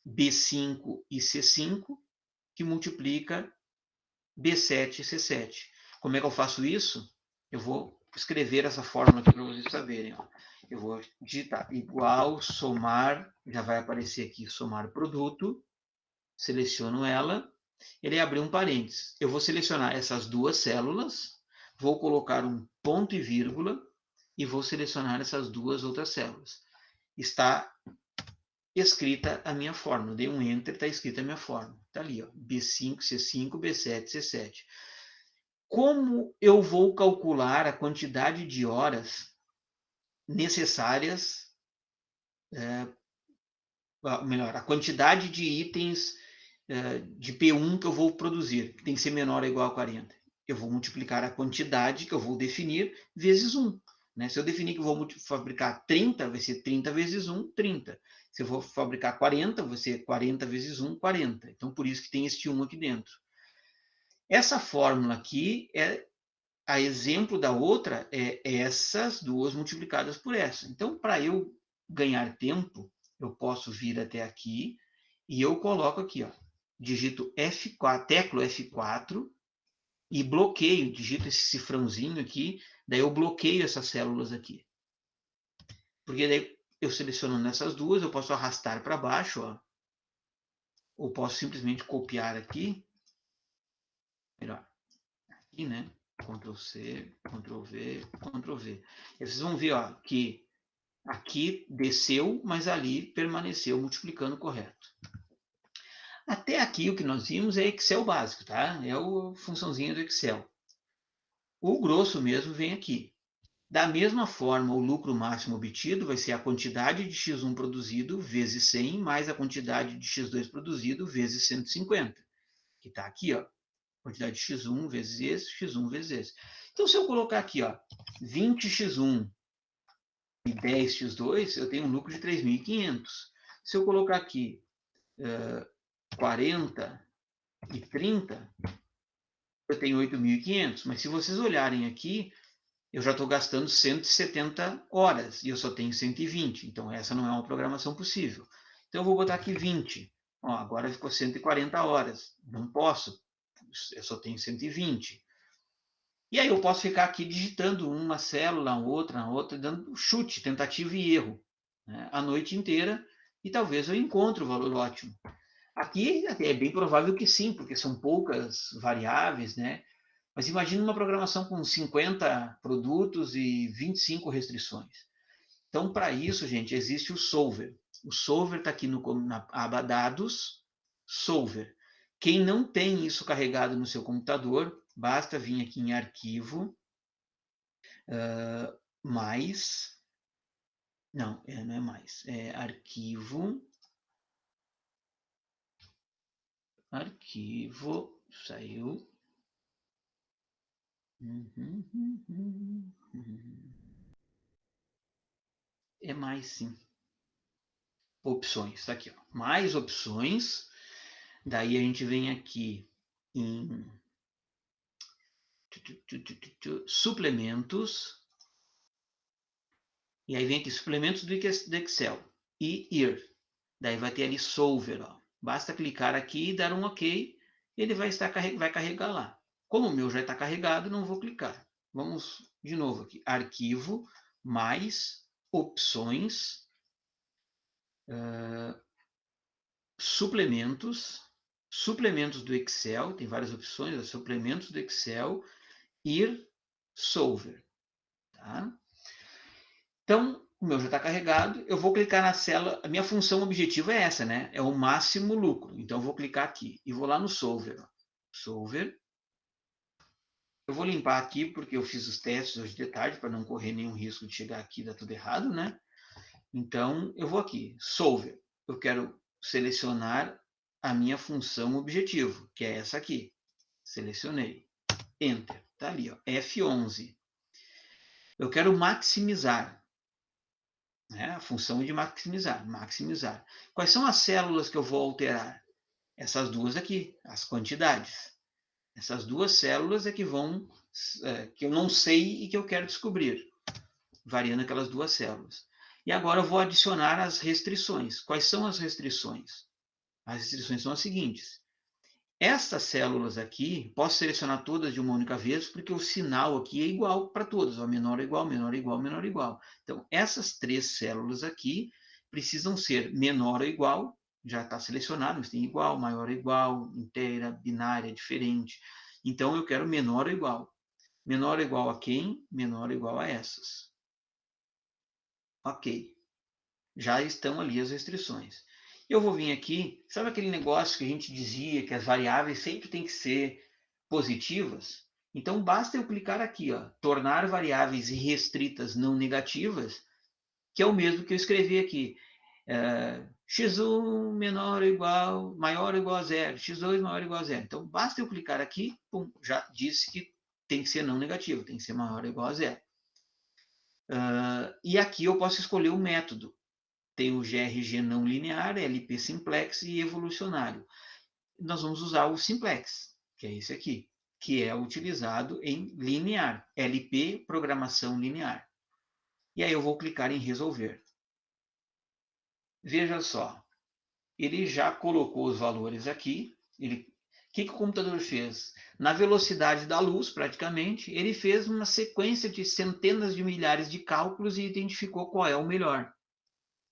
B5 e C5, que multiplica B7 e C7. Como é que eu faço isso? Eu vou escrever essa fórmula aqui para vocês saberem. Ó. Eu vou digitar igual somar, já vai aparecer aqui somar produto, seleciono ela, ele abriu um parênteses. Eu vou selecionar essas duas células, vou colocar um ponto e vírgula e vou selecionar essas duas outras células. Está escrita a minha fórmula. Dei um Enter, está escrita a minha fórmula. Está ali, ó, B5, C5, B7, C7. Como eu vou calcular a quantidade de horas necessárias, melhor, a quantidade de itens de P1 que eu vou produzir, que tem que ser menor ou igual a 40? Eu vou multiplicar a quantidade que eu vou definir vezes 1. Né? Se eu definir que eu vou fabricar 30, vai ser 30 vezes 1, 30. Se eu vou fabricar 40, vai ser 40 vezes 1, 40. Então, por isso que tem este 1 aqui dentro. Essa fórmula aqui é a exemplo da outra, é essas duas multiplicadas por essa. Então, para eu ganhar tempo, eu posso vir até aqui e eu coloco aqui, ó, digito F4, teclo F4 e bloqueio, digito esse cifrãozinho aqui, daí eu bloqueio essas células aqui. Porque daí eu selecionando essas duas, eu posso arrastar para baixo, ó, ou posso simplesmente copiar aqui, melhor, aqui, né? Ctrl C, Ctrl V, Ctrl V. E vocês vão ver, ó, que aqui desceu, mas ali permaneceu multiplicando correto. Até aqui o que nós vimos é Excel básico, tá? É a funçãozinha do Excel. O grosso mesmo vem aqui. Da mesma forma, o lucro máximo obtido vai ser a quantidade de X1 produzido vezes 100 mais a quantidade de X2 produzido vezes 150. Que está aqui, ó. Quantidade de X1 vezes esse, X1 vezes esse. Então, se eu colocar aqui, ó, 20x1 e 10x2, eu tenho um lucro de 3.500. Se eu colocar aqui 40 e 30, eu tenho 8.500. Mas se vocês olharem aqui, eu já estou gastando 170 horas e eu só tenho 120. Então, essa não é uma programação possível. Então, eu vou botar aqui 20. Ó, agora ficou 140 horas. Não posso. Eu só tenho 120. E aí eu posso ficar aqui digitando uma célula, na outra, dando chute, tentativa e erro, né, a noite inteira, e talvez eu encontre o valor ótimo. Aqui é bem provável que sim, porque são poucas variáveis, né? Mas imagine uma programação com 50 produtos e 25 restrições. Então, para isso, gente, existe o solver. O solver está aqui na aba dados, solver. Quem não tem isso carregado no seu computador, basta vir aqui em arquivo, mais, não é mais, é arquivo, saiu, é mais sim, opções, tá aqui, ó, mais opções, daí a gente vem aqui em suplementos, e aí vem aqui suplementos do Excel, e ir, daí vai ter ali solver, ó. Basta clicar aqui e dar um OK, ele vai carregar lá. Como o meu já está carregado, não vou clicar. Vamos de novo aqui, arquivo, mais, opções, suplementos do Excel, tem várias opções, suplementos do Excel, ir, solver. Tá? Então, o meu já está carregado, eu vou clicar na célula, a minha função objetiva é essa, né? É o máximo lucro. Então, eu vou clicar aqui e vou lá no solver. Solver. Eu vou limpar aqui, porque eu fiz os testes hoje de tarde, para não correr nenhum risco de chegar aqui e dar tudo errado, né? Então, eu vou aqui, Solver. Eu quero selecionar a minha função objetivo, que é essa aqui. Selecionei. Enter. Está ali, ó, F11. Eu quero maximizar. Né? A função de maximizar. Maximizar. Quais são as células que eu vou alterar? Essas duas aqui, as quantidades. Essas duas células é que vão, que eu não sei e que eu quero descobrir, variando aquelas duas células. E agora eu vou adicionar as restrições. Quais são as restrições? As restrições são as seguintes. Essas células aqui, posso selecionar todas de uma única vez, porque o sinal aqui é igual para todas. O menor é igual, menor é igual, menor é igual. Então, essas três células aqui precisam ser menor ou igual, já está selecionado, mas tem igual, maior ou igual, inteira, binária, diferente. Então, eu quero menor ou igual. Menor ou igual a quem? Menor ou igual a essas. Ok. Já estão ali as restrições. Eu vou vir aqui, sabe aquele negócio que a gente dizia que as variáveis sempre têm que ser positivas? Então, basta eu clicar aqui, ó, tornar variáveis irrestritas não negativas, que é o mesmo que eu escrevi aqui. x1 menor ou igual, maior ou igual a zero, x2 maior ou igual a zero. Então, basta eu clicar aqui, pum, já disse que tem que ser não negativo, tem que ser maior ou igual a zero. E aqui eu posso escolher o método. Tem o GRG não linear, LP simplex e evolucionário. Nós vamos usar o simplex, que é esse aqui, que é utilizado em linear, LP programação linear. E aí eu vou clicar em resolver. Veja só, ele já colocou os valores aqui. O que o computador fez? Na velocidade da luz, praticamente, ele fez uma sequência de centenas de milhares de cálculos e identificou qual é o melhor.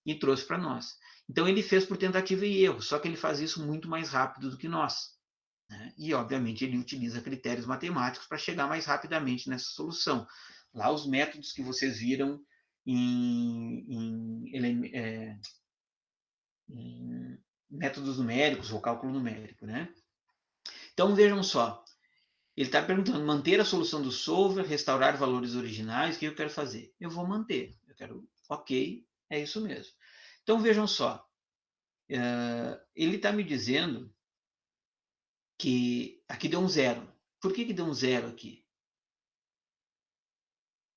E trouxe para nós. Então, ele fez por tentativa e erro, só que ele faz isso muito mais rápido do que nós. Né? E, obviamente, ele utiliza critérios matemáticos para chegar mais rapidamente nessa solução. Lá, os métodos que vocês viram em métodos numéricos ou cálculo numérico. Né? Então, vejam só. Ele está perguntando, manter a solução do solver, restaurar valores originais, o que eu quero fazer? Eu vou manter. Eu quero, ok, é isso mesmo. Então, vejam só. Ele está me dizendo que aqui deu um zero. Por que deu um zero aqui?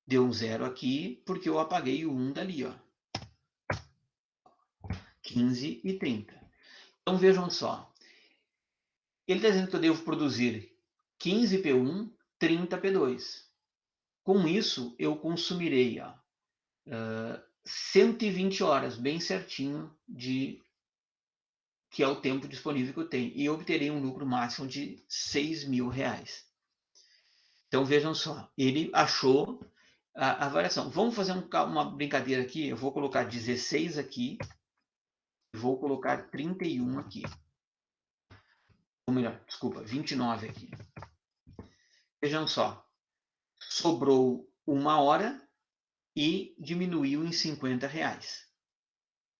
Deu um zero aqui porque eu apaguei o 1 dali, ó. 15 e 30. Então vejam só. Ele está dizendo que eu devo produzir 15 P1, 30 P2. Com isso, eu consumirei 120 horas, bem certinho, que é o tempo disponível que eu tenho. E eu obterei um lucro máximo de R$6.000. Então vejam só, ele achou a variação. Vamos fazer uma brincadeira aqui. Eu vou colocar 16 aqui. Vou colocar 31 aqui. Ou melhor, desculpa, 29 aqui. Vejam só. Sobrou 1 hora e diminuiu em R$50.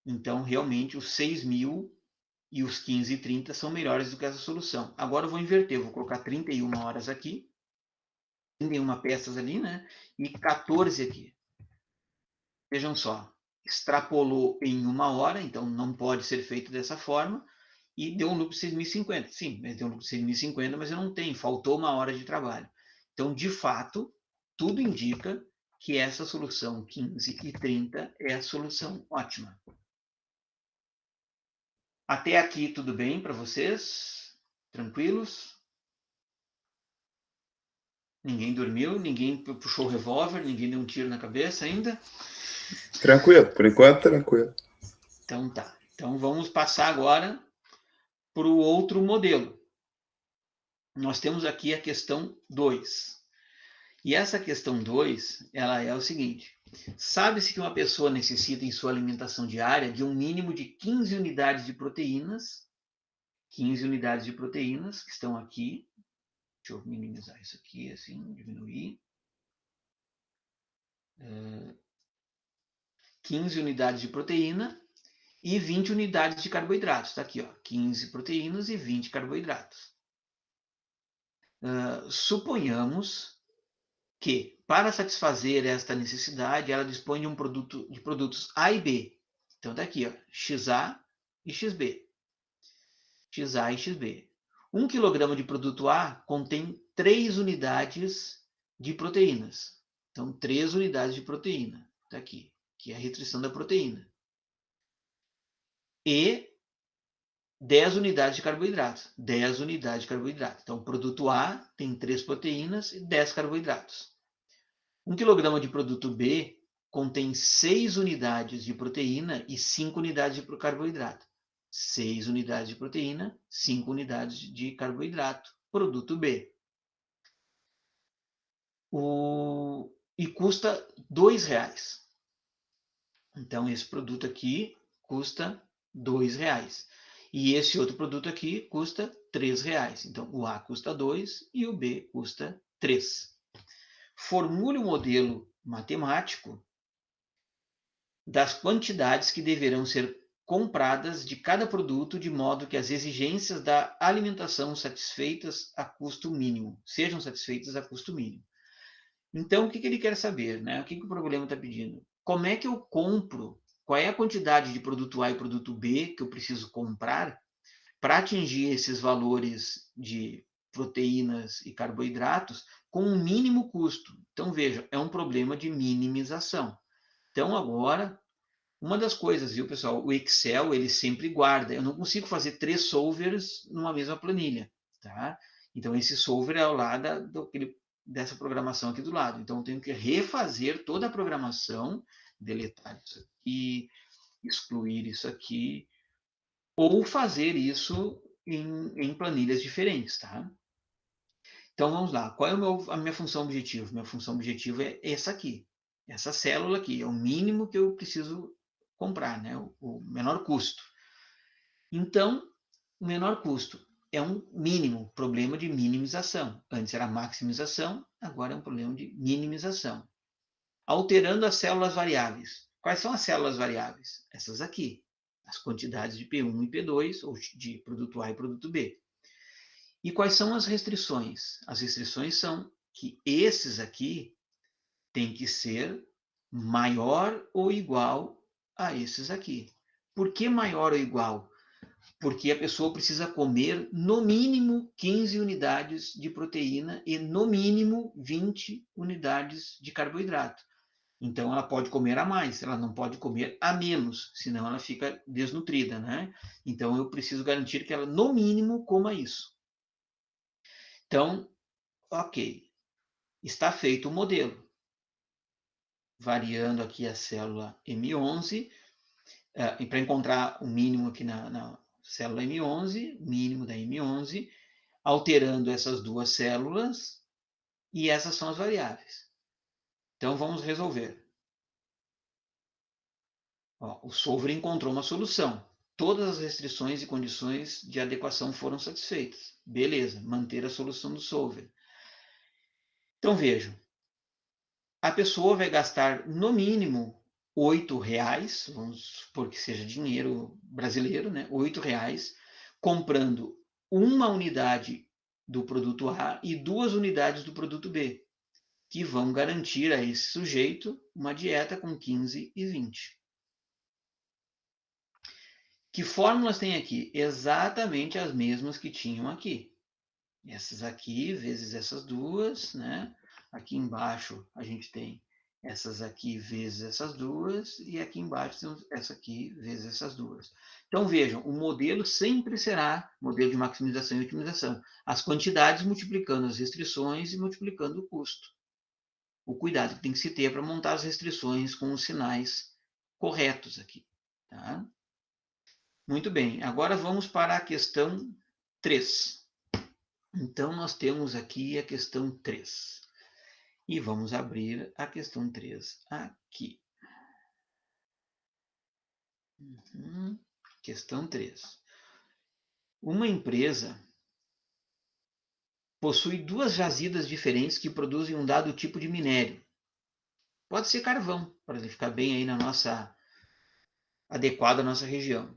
Então, realmente, os 6.000 e os 15 e 30 são melhores do que essa solução. Agora eu vou inverter. Vou colocar 31 horas aqui. 31 peças ali, né? E 14 aqui. Vejam só. Extrapolou em 1 hora, então não pode ser feito dessa forma, e deu um lucro de 6.050. Sim, mas deu um lucro de 6.050, mas eu não tenho, faltou 1 hora de trabalho. Então, de fato, tudo indica que essa solução 15 e 30 é a solução ótima. Até aqui tudo bem para vocês? Tranquilos? Ninguém dormiu, ninguém puxou o revólver, ninguém deu um tiro na cabeça ainda? Tranquilo, por enquanto tranquilo. Então tá. Então vamos passar agora para o outro modelo. Nós temos aqui a questão 2. E essa questão 2, ela é o seguinte. Sabe-se que uma pessoa necessita em sua alimentação diária de um mínimo de 15 unidades de proteínas. 15 unidades de proteínas que estão aqui. Deixa eu minimizar isso aqui, assim, diminuir. 15 unidades de proteína e 20 unidades de carboidratos. Está aqui, ó, 15 proteínas e 20 carboidratos. Suponhamos que, para satisfazer esta necessidade, ela dispõe de produtos A e B. Então, está aqui, ó, XA e XB. XA e XB. 1 kg de produto A contém 3 unidades de proteínas. Então, 3 unidades de proteína. Está aqui, que é a restrição da proteína. E 10 unidades de carboidrato. 10 unidades de carboidrato. Então, o produto A tem 3 proteínas e 10 carboidratos. 1 kg de produto B contém 6 unidades de proteína e 5 unidades de carboidrato. 6 unidades de proteína, 5 unidades de carboidrato. Produto B. E custa R$2. Então, esse produto aqui custa R$2. E esse outro produto aqui custa R$3. Então, o A custa 2 e o B custa 3. Formule um modelo matemático das quantidades que deverão ser compradas de cada produto, de modo que as exigências da alimentação satisfeitas a custo mínimo, sejam satisfeitas a custo mínimo. Então, o que ele quer saber? Né? O que o problema está pedindo? Como é que eu compro? Qual é a quantidade de produto A e produto B que eu preciso comprar para atingir esses valores de proteínas e carboidratos com um mínimo custo? Então, veja, é um problema de minimização. Então, agora, uma das coisas, viu, pessoal? O Excel, ele sempre guarda. Eu não consigo fazer 3 solvers numa mesma planilha, tá? Então, esse solver é ao lado dessa programação aqui do lado. Então, eu tenho que refazer toda a programação, deletar isso aqui, excluir isso aqui, ou fazer isso em planilhas diferentes, tá? Então, vamos lá. Qual é a minha função objetiva? Minha função objetiva é essa aqui. Essa célula aqui. É o mínimo que eu preciso comprar, né? O menor custo. Então, o menor custo é um mínimo, problema de minimização. Antes era maximização, agora é um problema de minimização. Alterando as células variáveis. Quais são as células variáveis? Essas aqui. As quantidades de P1 e P2, ou de produto A e produto B. E quais são as restrições? As restrições são que esses aqui têm que ser maior ou igual a esses aqui. Por que maior ou igual? Porque a pessoa precisa comer no mínimo 15 unidades de proteína e no mínimo 20 unidades de carboidrato. Então, ela pode comer a mais, ela não pode comer a menos, senão ela fica desnutrida, né? Então, eu preciso garantir que ela, no mínimo, coma isso. Então, ok, está feito o modelo. Variando aqui a célula M11, e para encontrar o mínimo aqui na célula M11, mínimo da M11, alterando essas duas células, e essas são as variáveis. Então, vamos resolver. O solver encontrou uma solução. Todas as restrições e condições de adequação foram satisfeitas. Beleza, manter a solução do solver. Então, vejam. A pessoa vai gastar, no mínimo, R$8, vamos supor que seja dinheiro brasileiro, né? R$8, comprando uma unidade do produto A e 2 unidades do produto B, que vão garantir a esse sujeito uma dieta com 15 e 20. Que fórmulas tem aqui? Exatamente as mesmas que tinham aqui. Essas aqui, vezes essas duas, né? Aqui embaixo a gente tem essas aqui vezes essas duas, e aqui embaixo temos essa aqui vezes essas duas. Então, vejam, o modelo sempre será modelo de maximização e otimização. As quantidades multiplicando as restrições e multiplicando o custo. O cuidado que tem que se ter para montar as restrições com os sinais corretos aqui. Tá? Muito bem, agora vamos para a questão 3. Então, nós temos aqui a questão 3. E vamos abrir a questão 3 aqui. Questão 3. Uma empresa possui 2 jazidas diferentes que produzem um dado tipo de minério. Pode ser carvão, para ele ficar bem aí adequado à nossa região.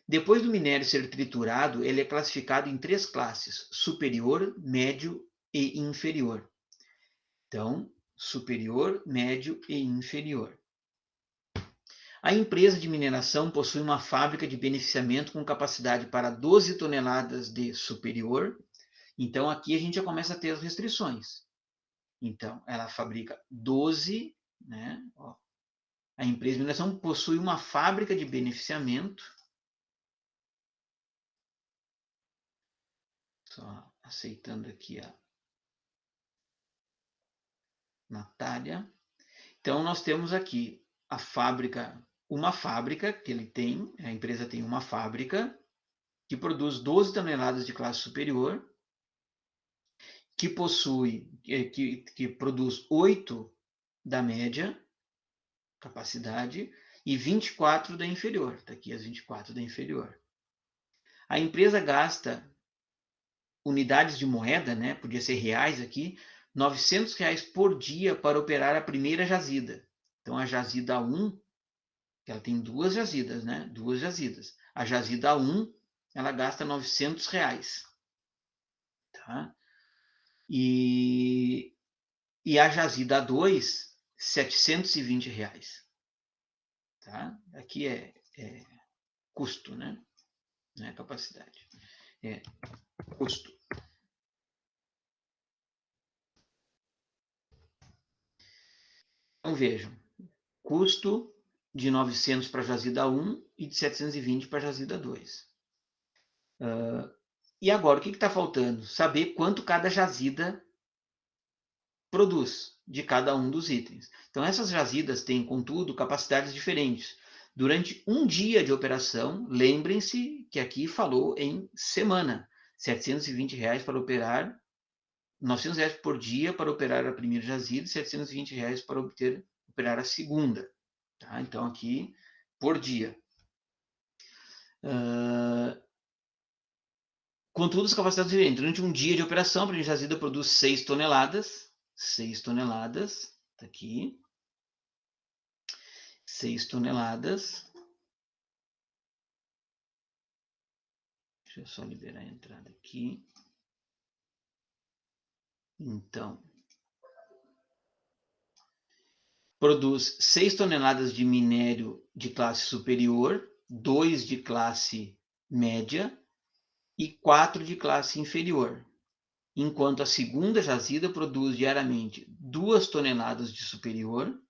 Depois do minério ser triturado, ele é classificado em 3 classes: superior, médio e inferior. Então, superior, médio e inferior. A empresa de mineração possui uma fábrica de beneficiamento com capacidade para 12 toneladas de superior. Então, aqui a gente já começa a ter as restrições. Então, ela fabrica 12, né? Ó, a empresa de mineração possui uma fábrica de beneficiamento. Só aceitando aqui a Natália. Então, nós temos aqui a fábrica, uma fábrica que ele tem, a empresa tem uma fábrica que produz 12 toneladas de classe superior, que possui, que produz 8 da média capacidade e 24 da inferior. Está aqui as 24 da inferior. A empresa gasta unidades de moeda, né? Podia ser reais aqui, R$900 por dia para operar a primeira jazida. Então, a jazida 1, ela tem duas jazidas, né? Duas jazidas. A jazida 1, ela gasta R$900. Tá? E a jazida 2, R$720. Tá? Aqui é custo, né? Não é capacidade. É custo. Então, vejam. Custo de 900 para a jazida 1 e de 720 para a jazida 2. E agora, o que está faltando? Saber quanto cada jazida produz de cada um dos itens. Então, essas jazidas têm, contudo, capacidades diferentes. Durante um dia de operação, lembrem-se que aqui falou em semana. R$720 para operar, R$900 por dia para operar a primeira jazida e R$720 para operar a segunda. Tá? Então, aqui, por dia. Contudo, as capacidades diferentes. Durante um dia de operação, a primeira jazida produz 6 toneladas. 6 toneladas. Está aqui. 6 toneladas. Deixa eu só liberar a entrada aqui. Então, produz 6 toneladas de minério de classe superior, 2 de classe média e 4 de classe inferior. Enquanto a segunda jazida produz diariamente 2 toneladas de superior,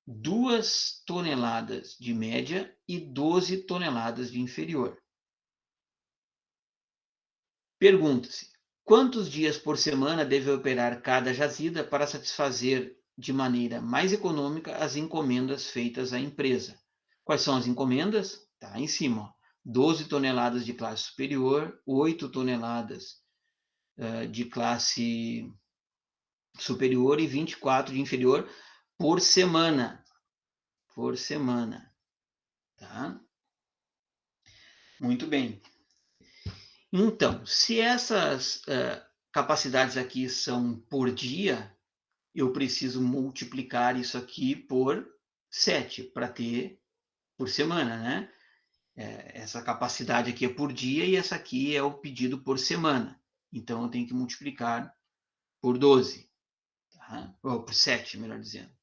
2 toneladas de média e 12 toneladas de inferior. Pergunta-se: quantos dias por semana deve operar cada jazida para satisfazer de maneira mais econômica as encomendas feitas à empresa? Quais são as encomendas? Está em cima. Ó. 12 toneladas de classe superior, 8 toneladas de classe superior e 24 de inferior por semana. Por semana. Tá? Muito bem. Então, se essas capacidades aqui são por dia, eu preciso multiplicar isso aqui por 7 para ter por semana, né? Essa capacidade aqui é por dia e essa aqui é o pedido por semana. Então, eu tenho que multiplicar por 12. Tá? Ou por 7, melhor dizendo.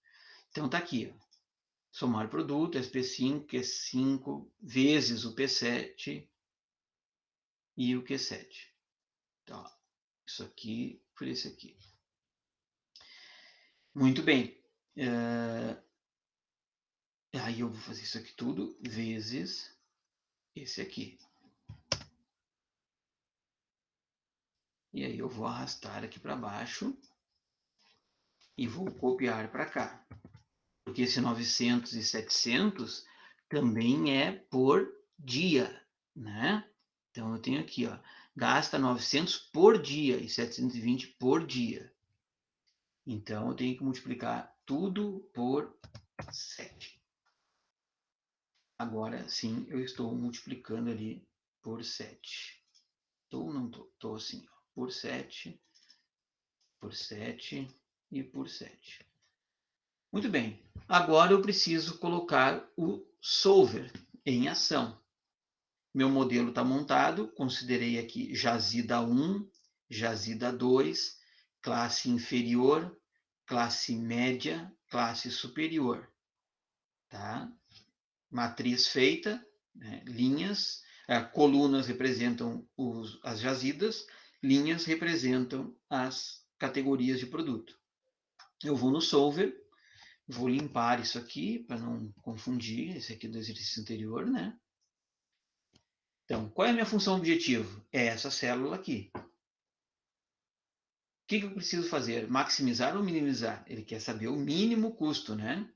Então, está aqui. Ó. Somar produto, SP5, Q5, vezes o P7 e o Q7. Então, isso aqui por esse aqui. Muito bem. Aí eu vou fazer isso aqui tudo vezes esse aqui. E aí eu vou arrastar aqui para baixo e vou copiar para cá. Porque esse 900 e 700 também é por dia, né? Então eu tenho aqui, ó, gasta 900 por dia e 720 por dia. Então eu tenho que multiplicar tudo por 7. Agora sim eu estou multiplicando ali por 7. Estou, não estou? Estou assim, ó, por 7 e por 7. Muito bem. Agora eu preciso colocar o solver em ação. Meu modelo está montado. Considerei aqui jazida 1, jazida 2 classe inferior, classe média, classe superior. Tá? Matriz feita, né? Linhas, colunas representam as jazidas, linhas representam as categorias de produto. Eu vou no solver, vou limpar isso aqui para não confundir, esse aqui do exercício anterior, né? Então, qual é a minha função objetivo? É essa célula aqui. O que eu preciso fazer? Maximizar ou minimizar? Ele quer saber o mínimo custo, né?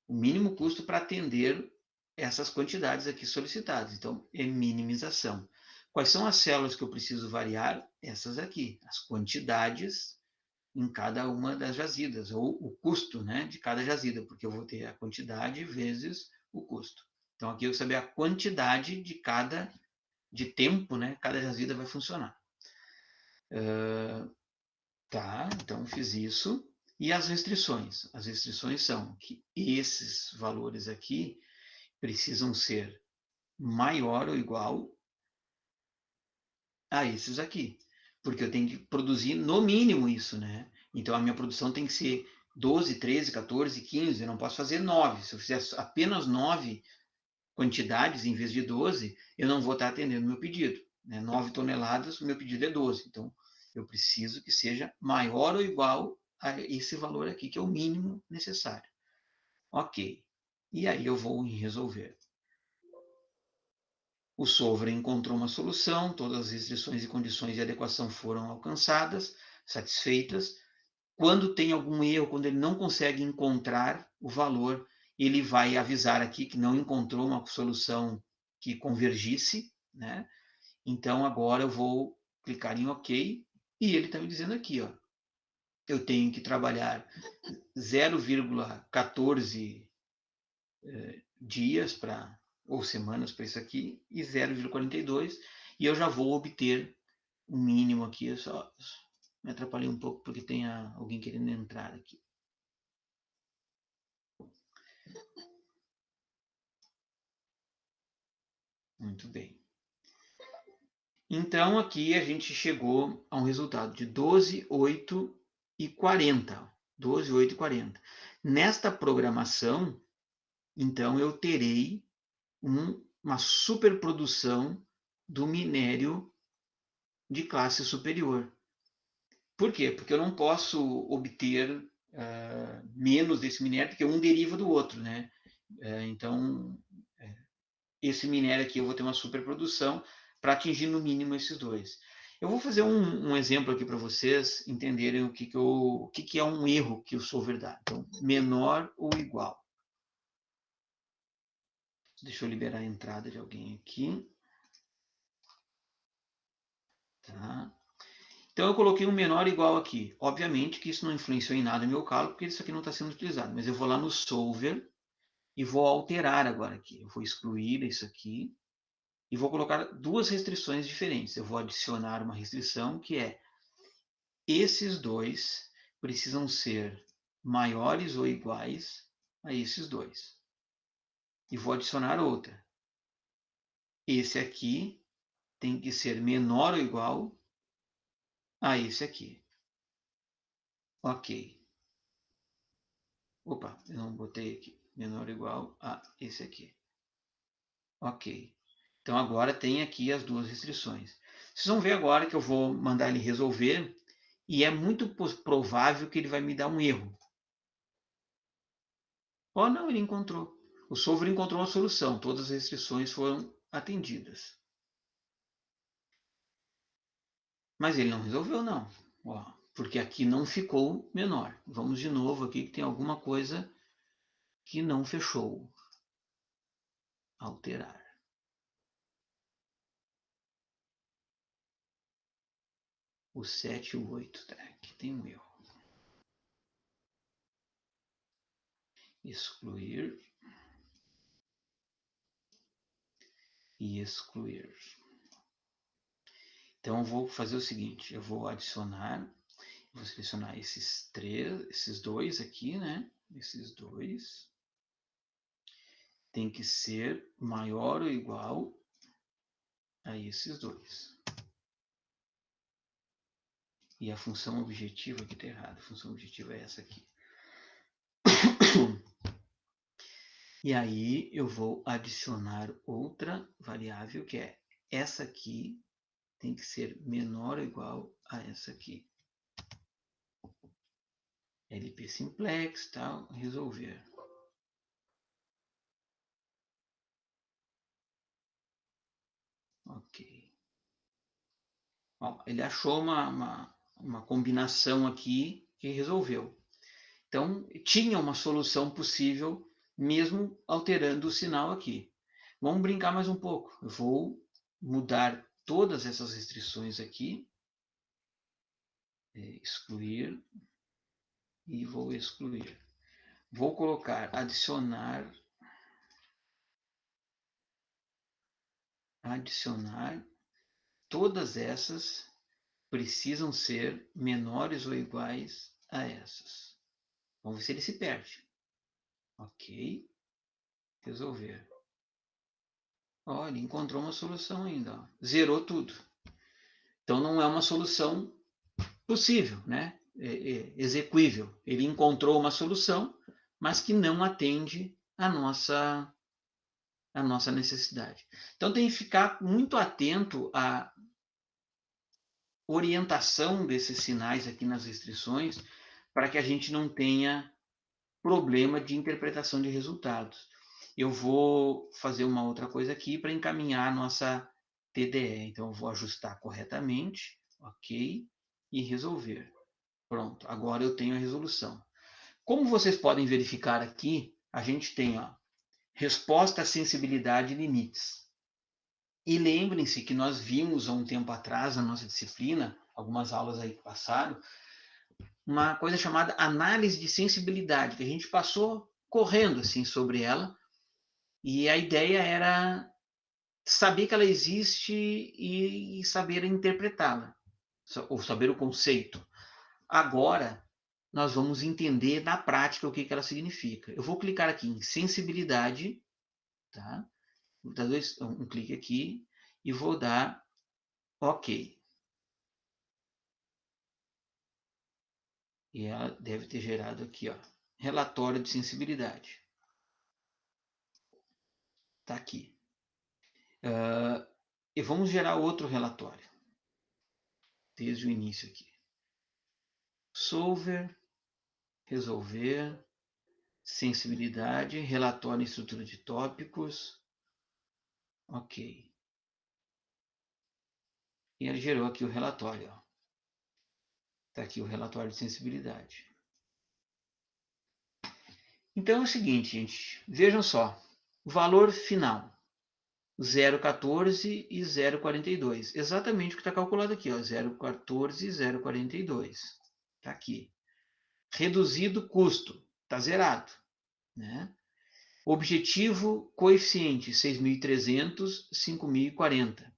O mínimo custo para atender essas quantidades aqui solicitadas. Então, é minimização. Quais são as células que eu preciso variar? Essas aqui, as quantidades em cada uma das jazidas, ou o custo, né, de cada jazida, porque eu vou ter a quantidade vezes o custo. Então, aqui eu vou saber a quantidade de tempo, né, cada jazida vai funcionar. Tá, então fiz isso. E as restrições? As restrições são que esses valores aqui precisam ser maior ou igual a esses aqui. Porque eu tenho que produzir no mínimo isso, né? Então a minha produção tem que ser 12, 13, 14, 15. Eu não posso fazer 9. Se eu fizer apenas 9 quantidades em vez de 12, eu não vou estar atendendo o meu pedido. Né? 9 toneladas, o meu pedido é 12. Então eu preciso que seja maior ou igual a esse valor aqui, que é o mínimo necessário. Ok. E aí eu vou em resolver. O solver encontrou uma solução, todas as restrições e condições de adequação foram alcançadas, satisfeitas. Quando tem algum erro, quando ele não consegue encontrar o valor, ele vai avisar aqui que não encontrou uma solução que convergisse, né? Então agora eu vou clicar em OK e ele está me dizendo aqui, ó, eu tenho que trabalhar 0,14 dias para ou semanas para isso aqui e 0,42 e eu já vou obter o mínimo aqui. Eu só me atrapalhei um pouco porque tem alguém querendo entrar aqui. Muito bem. Então aqui a gente chegou a um resultado de 12, 8 e 40. 12, 8 e 40. Nesta programação, então eu terei uma superprodução do minério de classe superior. Por quê? Porque eu não posso obter menos desse minério, porque um deriva do outro, né? Então, esse minério aqui eu vou ter uma superprodução para atingir no mínimo esses dois. Eu vou fazer um exemplo aqui para vocês entenderem o que é um erro que o solver dá. Então, menor ou igual. Deixa eu liberar a entrada de alguém aqui. Tá. Então, eu coloquei um menor igual aqui. Obviamente que isso não influenciou em nada no meu cálculo, porque isso aqui não está sendo utilizado. Mas eu vou lá no solver e vou alterar agora aqui. Eu vou excluir isso aqui e vou colocar duas restrições diferentes. Eu vou adicionar uma restrição que é esses dois precisam ser maiores ou iguais a esses dois. E vou adicionar outra. Esse aqui tem que ser menor ou igual a esse aqui. Ok. Opa, eu não botei aqui. Menor ou igual a esse aqui. Ok. Então agora tem aqui as duas restrições. Vocês vão ver agora que eu vou mandar ele resolver e é muito provável que ele vai me dar um erro. Oh, não, ele encontrou. O solver encontrou uma solução. Todas as restrições foram atendidas. Mas ele não resolveu, não. Ó, porque aqui não ficou menor. Vamos de novo aqui que tem alguma coisa que não fechou. Alterar. O 7 e o 8. Tá, aqui tem um erro. Excluir. E excluir. Então, eu vou fazer o seguinte. Eu vou adicionar. Vou selecionar esses dois aqui, né? Esses dois. Tem que ser maior ou igual a esses dois. E a função objetiva aqui está errada. A função objetiva é essa aqui. E aí eu vou adicionar outra variável, que é essa aqui tem que ser menor ou igual a essa aqui. LP simplex, tal, resolver. Ok. Ó, ele achou uma combinação aqui que resolveu. Então, tinha uma solução possível, mesmo alterando o sinal aqui. Vamos brincar mais um pouco. Eu vou mudar todas essas restrições aqui. Excluir. E vou excluir. Vou colocar adicionar. Adicionar. Todas essas precisam ser menores ou iguais a essas. Vamos ver se ele se perde. Ok. Resolver. Olha, ele encontrou uma solução ainda. Ó. Zerou tudo. Então não é uma solução possível, né? Execuível. Ele encontrou uma solução, mas que não atende a nossa necessidade. Então tem que ficar muito atento à orientação desses sinais aqui nas restrições, para que a gente não tenha problema de interpretação de resultados. Eu vou fazer uma outra coisa aqui para encaminhar a nossa TDE. Então, eu vou ajustar corretamente, ok, e resolver. Pronto, agora eu tenho a resolução. Como vocês podem verificar aqui, a gente tem resposta, sensibilidade e limites. E lembrem-se que nós vimos há um tempo atrás, na nossa disciplina, algumas aulas aí que passaram, uma coisa chamada análise de sensibilidade, que a gente passou correndo assim sobre ela, e a ideia era saber que ela existe e saber interpretá-la, ou saber o conceito. Agora, nós vamos entender na prática o que ela significa. Eu vou clicar aqui em sensibilidade, tá? Vou dar um clique aqui e vou dar OK. E ela deve ter gerado aqui, ó, relatório de sensibilidade. Está aqui. E vamos gerar outro relatório. Desde o início aqui. Solver, resolver, sensibilidade, relatório e estrutura de tópicos. Ok. E ele gerou aqui o relatório. Está aqui o relatório de sensibilidade. Então é o seguinte, gente. Vejam só. Valor final. 0,14 e 0,42. Exatamente o que está calculado aqui. 0,14 e 0,42. Está aqui. Reduzido custo. Está zerado. Né? Objetivo coeficiente 6.300, 5.040.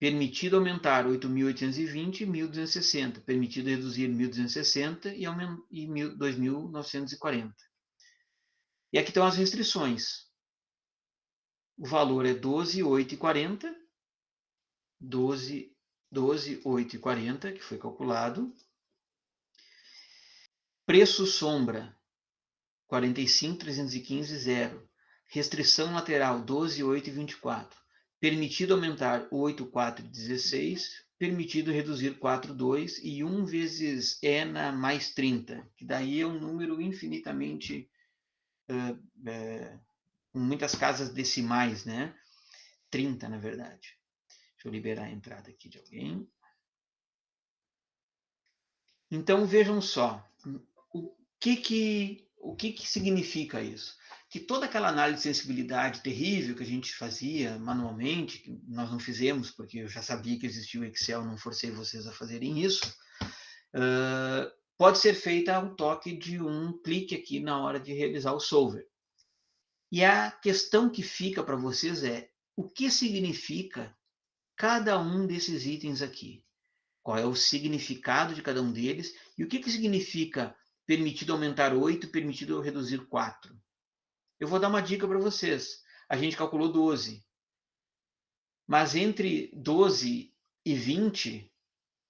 Permitido aumentar 8.820 e 1.260. Permitido reduzir 1.260 e 2.940. E aqui estão as restrições. O valor é 12.840. 12.840, que foi calculado. Preço sombra 45.315,0. Restrição lateral 12.824. Permitido aumentar 8.416. Permitido reduzir 4.2 e 1 vezes ENA mais 30, que daí é um número infinitamente com muitas casas decimais, né? 30, na verdade. Deixa eu liberar a entrada aqui de alguém. Então, vejam só, o que significa isso? Que toda aquela análise de sensibilidade terrível que a gente fazia manualmente, que nós não fizemos, porque eu já sabia que existia o Excel, não forcei vocês a fazerem isso, pode ser feita ao toque de um clique aqui na hora de realizar o solver. E a questão que fica para vocês é, o que significa cada um desses itens aqui? Qual é o significado de cada um deles e o que significa permitido aumentar 8, permitido reduzir 4. Eu vou dar uma dica para vocês. A gente calculou 12. Mas entre 12 e 20,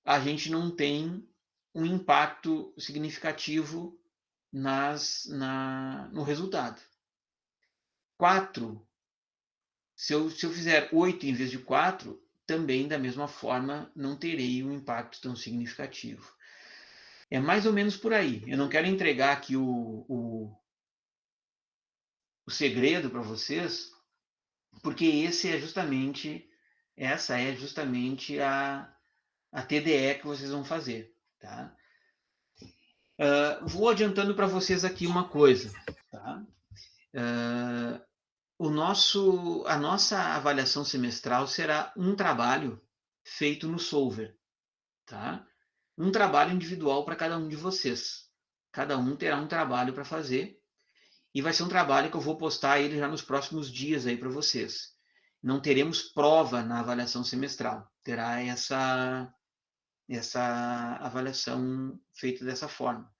a gente não tem um impacto significativo no resultado. 4, se eu fizer 8 em vez de 4, também da mesma forma não terei um impacto tão significativo. É mais ou menos por aí. Eu não quero entregar aqui o segredo para vocês, porque essa é justamente a TDE que vocês vão fazer. Tá? Vou adiantando para vocês aqui uma coisa. Tá? A nossa avaliação semestral será um trabalho feito no Solver. Tá? Um trabalho individual para cada um de vocês. Cada um terá um trabalho para fazer. E vai ser um trabalho que eu vou postar ele já nos próximos dias aí para vocês. Não teremos prova na avaliação semestral. Terá essa avaliação feita dessa forma.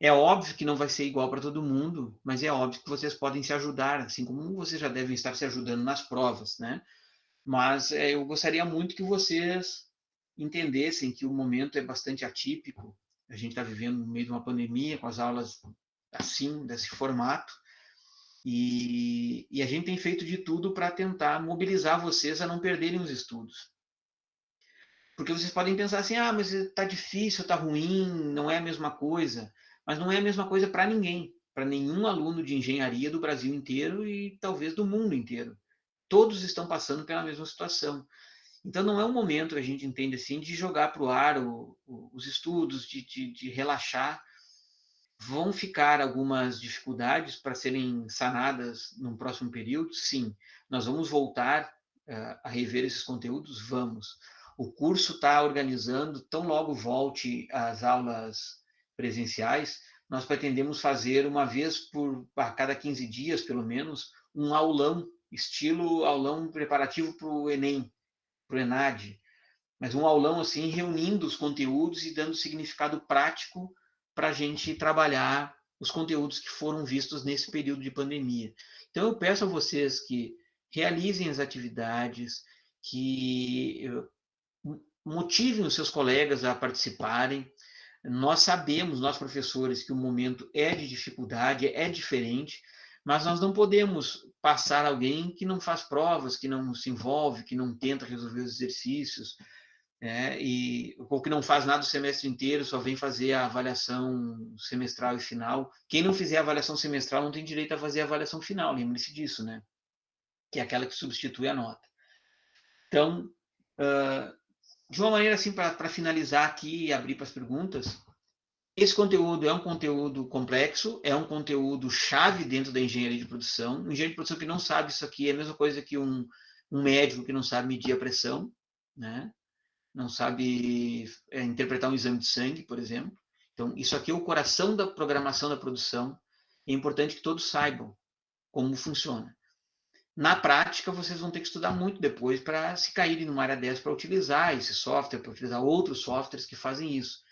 É óbvio que não vai ser igual para todo mundo, mas é óbvio que vocês podem se ajudar, assim como vocês já devem estar se ajudando nas provas, né? Mas eu gostaria muito que vocês entendessem que o momento é bastante atípico. A gente está vivendo no meio de uma pandemia, com as aulas assim, desse formato, e a gente tem feito de tudo para tentar mobilizar vocês a não perderem os estudos. Porque vocês podem pensar assim, mas está difícil, está ruim, não é a mesma coisa. Mas não é a mesma coisa para ninguém, para nenhum aluno de engenharia do Brasil inteiro e talvez do mundo inteiro. Todos estão passando pela mesma situação. Então não é um momento que a gente entende assim de jogar para o ar os estudos, de relaxar. Vão ficar algumas dificuldades para serem sanadas no próximo período? Sim. Nós vamos voltar a rever esses conteúdos? Vamos. O curso está organizando, tão logo volte às aulas presenciais, nós pretendemos fazer uma vez a cada 15 dias, pelo menos, um aulão, estilo aulão preparativo para o Enem, para o ENAD. Mas um aulão assim, reunindo os conteúdos e dando significado prático para a gente trabalhar os conteúdos que foram vistos nesse período de pandemia. Então, eu peço a vocês que realizem as atividades, que motivem os seus colegas a participarem. Nós sabemos, nós professores, que o momento é de dificuldade, é diferente, mas nós não podemos passar alguém que não faz provas, que não se envolve, que não tenta resolver os exercícios, ou que não faz nada o semestre inteiro, só vem fazer a avaliação semestral e final. Quem não fizer a avaliação semestral não tem direito a fazer a avaliação final, lembre-se disso, né? Que é aquela que substitui a nota. Então, de uma maneira assim, para finalizar aqui e abrir para as perguntas, esse conteúdo é um conteúdo complexo, é um conteúdo chave dentro da engenharia de produção. Um engenheiro de produção que não sabe isso aqui é a mesma coisa que um médico que não sabe medir a pressão, né? Não sabe interpretar um exame de sangue, por exemplo. Então, isso aqui é o coração da programação da produção. É importante que todos saibam como funciona. Na prática, vocês vão ter que estudar muito depois para se caírem numa área dessa, para utilizar esse software, para utilizar outros softwares que fazem isso.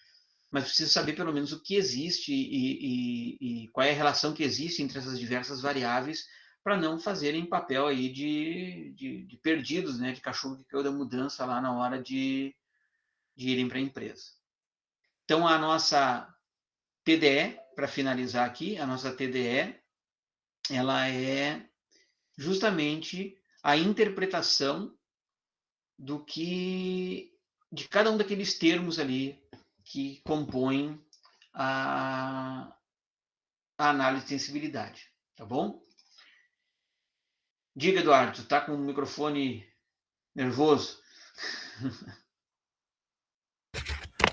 Mas precisa saber pelo menos o que existe e qual é a relação que existe entre essas diversas variáveis para não fazerem papel aí de perdidos, né, de cachorro que caiu da mudança lá na hora de irem para a empresa. Então, a nossa TDE, para finalizar aqui, a nossa TDE, ela é justamente a interpretação de cada um daqueles termos ali que compõem a análise de sensibilidade, tá bom? Diga, Eduardo, tu tá com o microfone nervoso?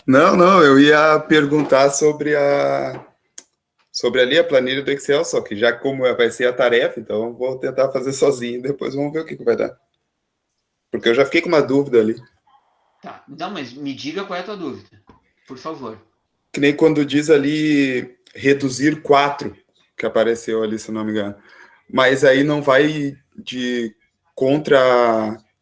Não, eu ia perguntar sobre ali a planilha do Excel, só que já como vai ser a tarefa, então vou tentar fazer sozinho, depois vamos ver o que vai dar. Porque eu já fiquei com uma dúvida ali. Tá, não, mas me diga qual é a tua dúvida, por favor. Que nem quando diz ali reduzir 4, que apareceu ali, se não me engano. Mas aí não vai de contra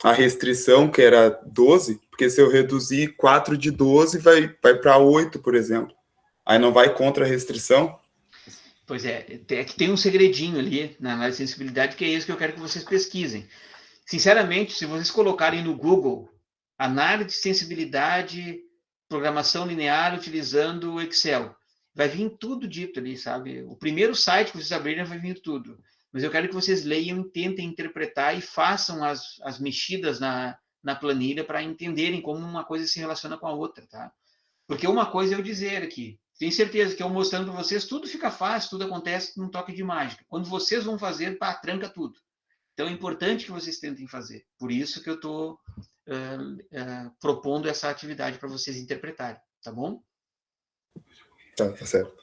a restrição, que era 12, porque se eu reduzir 4 de 12, vai para 8, por exemplo. Aí não vai contra a restrição? Pois é que tem um segredinho ali na análise de sensibilidade, que é isso que eu quero que vocês pesquisem. Sinceramente, se vocês colocarem no Google análise de sensibilidade programação linear utilizando o Excel. Vai vir tudo dito ali, sabe? O primeiro site que vocês abrirem vai vir tudo. Mas eu quero que vocês leiam e tentem interpretar e façam as mexidas na planilha para entenderem como uma coisa se relaciona com a outra, tá? Porque uma coisa é eu dizer aqui, tenho certeza que eu mostrando para vocês, tudo fica fácil, tudo acontece num toque de mágica. Quando vocês vão fazer, pá, tranca tudo. Então é importante que vocês tentem fazer. Por isso que eu estou propondo essa atividade para vocês interpretarem, tá bom? Tá certo.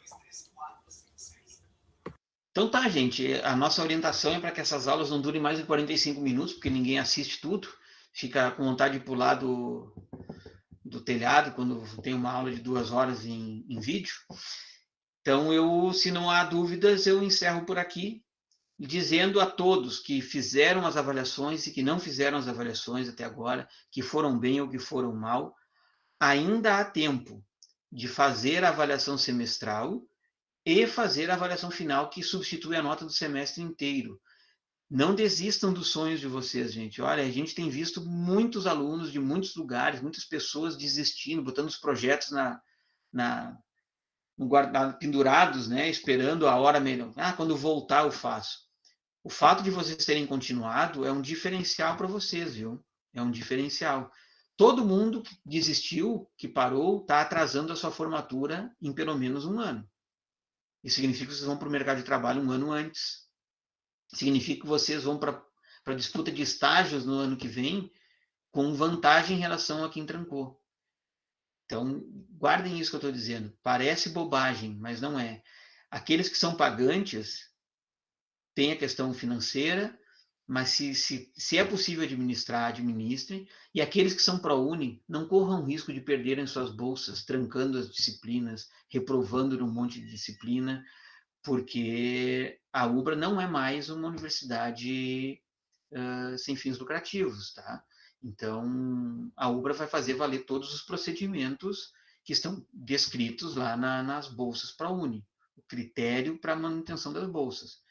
Então tá, gente, a nossa orientação é para que essas aulas não durem mais de 45 minutos, porque ninguém assiste tudo, fica com vontade de pular do telhado quando tem uma aula de 2 horas em vídeo. Então, se não há dúvidas, eu encerro por aqui, dizendo a todos que fizeram as avaliações e que não fizeram as avaliações até agora, que foram bem ou que foram mal, ainda há tempo de fazer a avaliação semestral e fazer a avaliação final, que substitui a nota do semestre inteiro. Não desistam dos sonhos de vocês, gente. Olha, a gente tem visto muitos alunos de muitos lugares, muitas pessoas desistindo, botando os projetos pendurados, né, esperando a hora melhor. Quando voltar eu faço. O fato de vocês terem continuado é um diferencial para vocês, viu? É um diferencial. Todo mundo que desistiu, que parou, está atrasando a sua formatura em pelo menos 1 ano. Isso significa que vocês vão para o mercado de trabalho 1 ano antes. Significa que vocês vão para a disputa de estágios no ano que vem com vantagem em relação a quem trancou. Então, guardem isso que eu estou dizendo. Parece bobagem, mas não é. Aqueles que são pagantes têm a questão financeira, mas se é possível administrar, administrem. E aqueles que são ProUni, não corram risco de perderem suas bolsas, trancando as disciplinas, reprovando num monte de disciplina, porque a UBRA não é mais uma universidade sem fins lucrativos, tá? Então, a UBRA vai fazer valer todos os procedimentos que estão descritos lá nas bolsas ProUni, o critério para a manutenção das bolsas.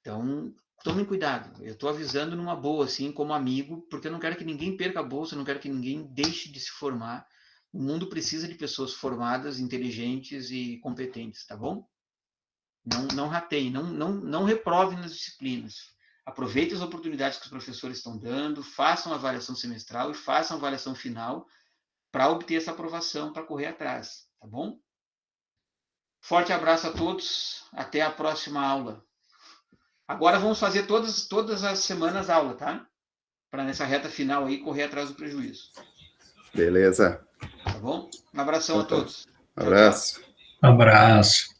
Então, tomem cuidado. Eu estou avisando numa boa, assim, como amigo, porque eu não quero que ninguém perca a bolsa, eu não quero que ninguém deixe de se formar. O mundo precisa de pessoas formadas, inteligentes e competentes, tá bom? Não rateiem, não reprovem nas disciplinas. Aproveitem as oportunidades que os professores estão dando, façam a avaliação semestral e façam a avaliação final para obter essa aprovação, para correr atrás, tá bom? Forte abraço a todos, até a próxima aula. Agora vamos fazer todas as semanas aula, tá? Para nessa reta final aí correr atrás do prejuízo. Beleza. Tá bom? Um abração a todos. Abraço. Abraço.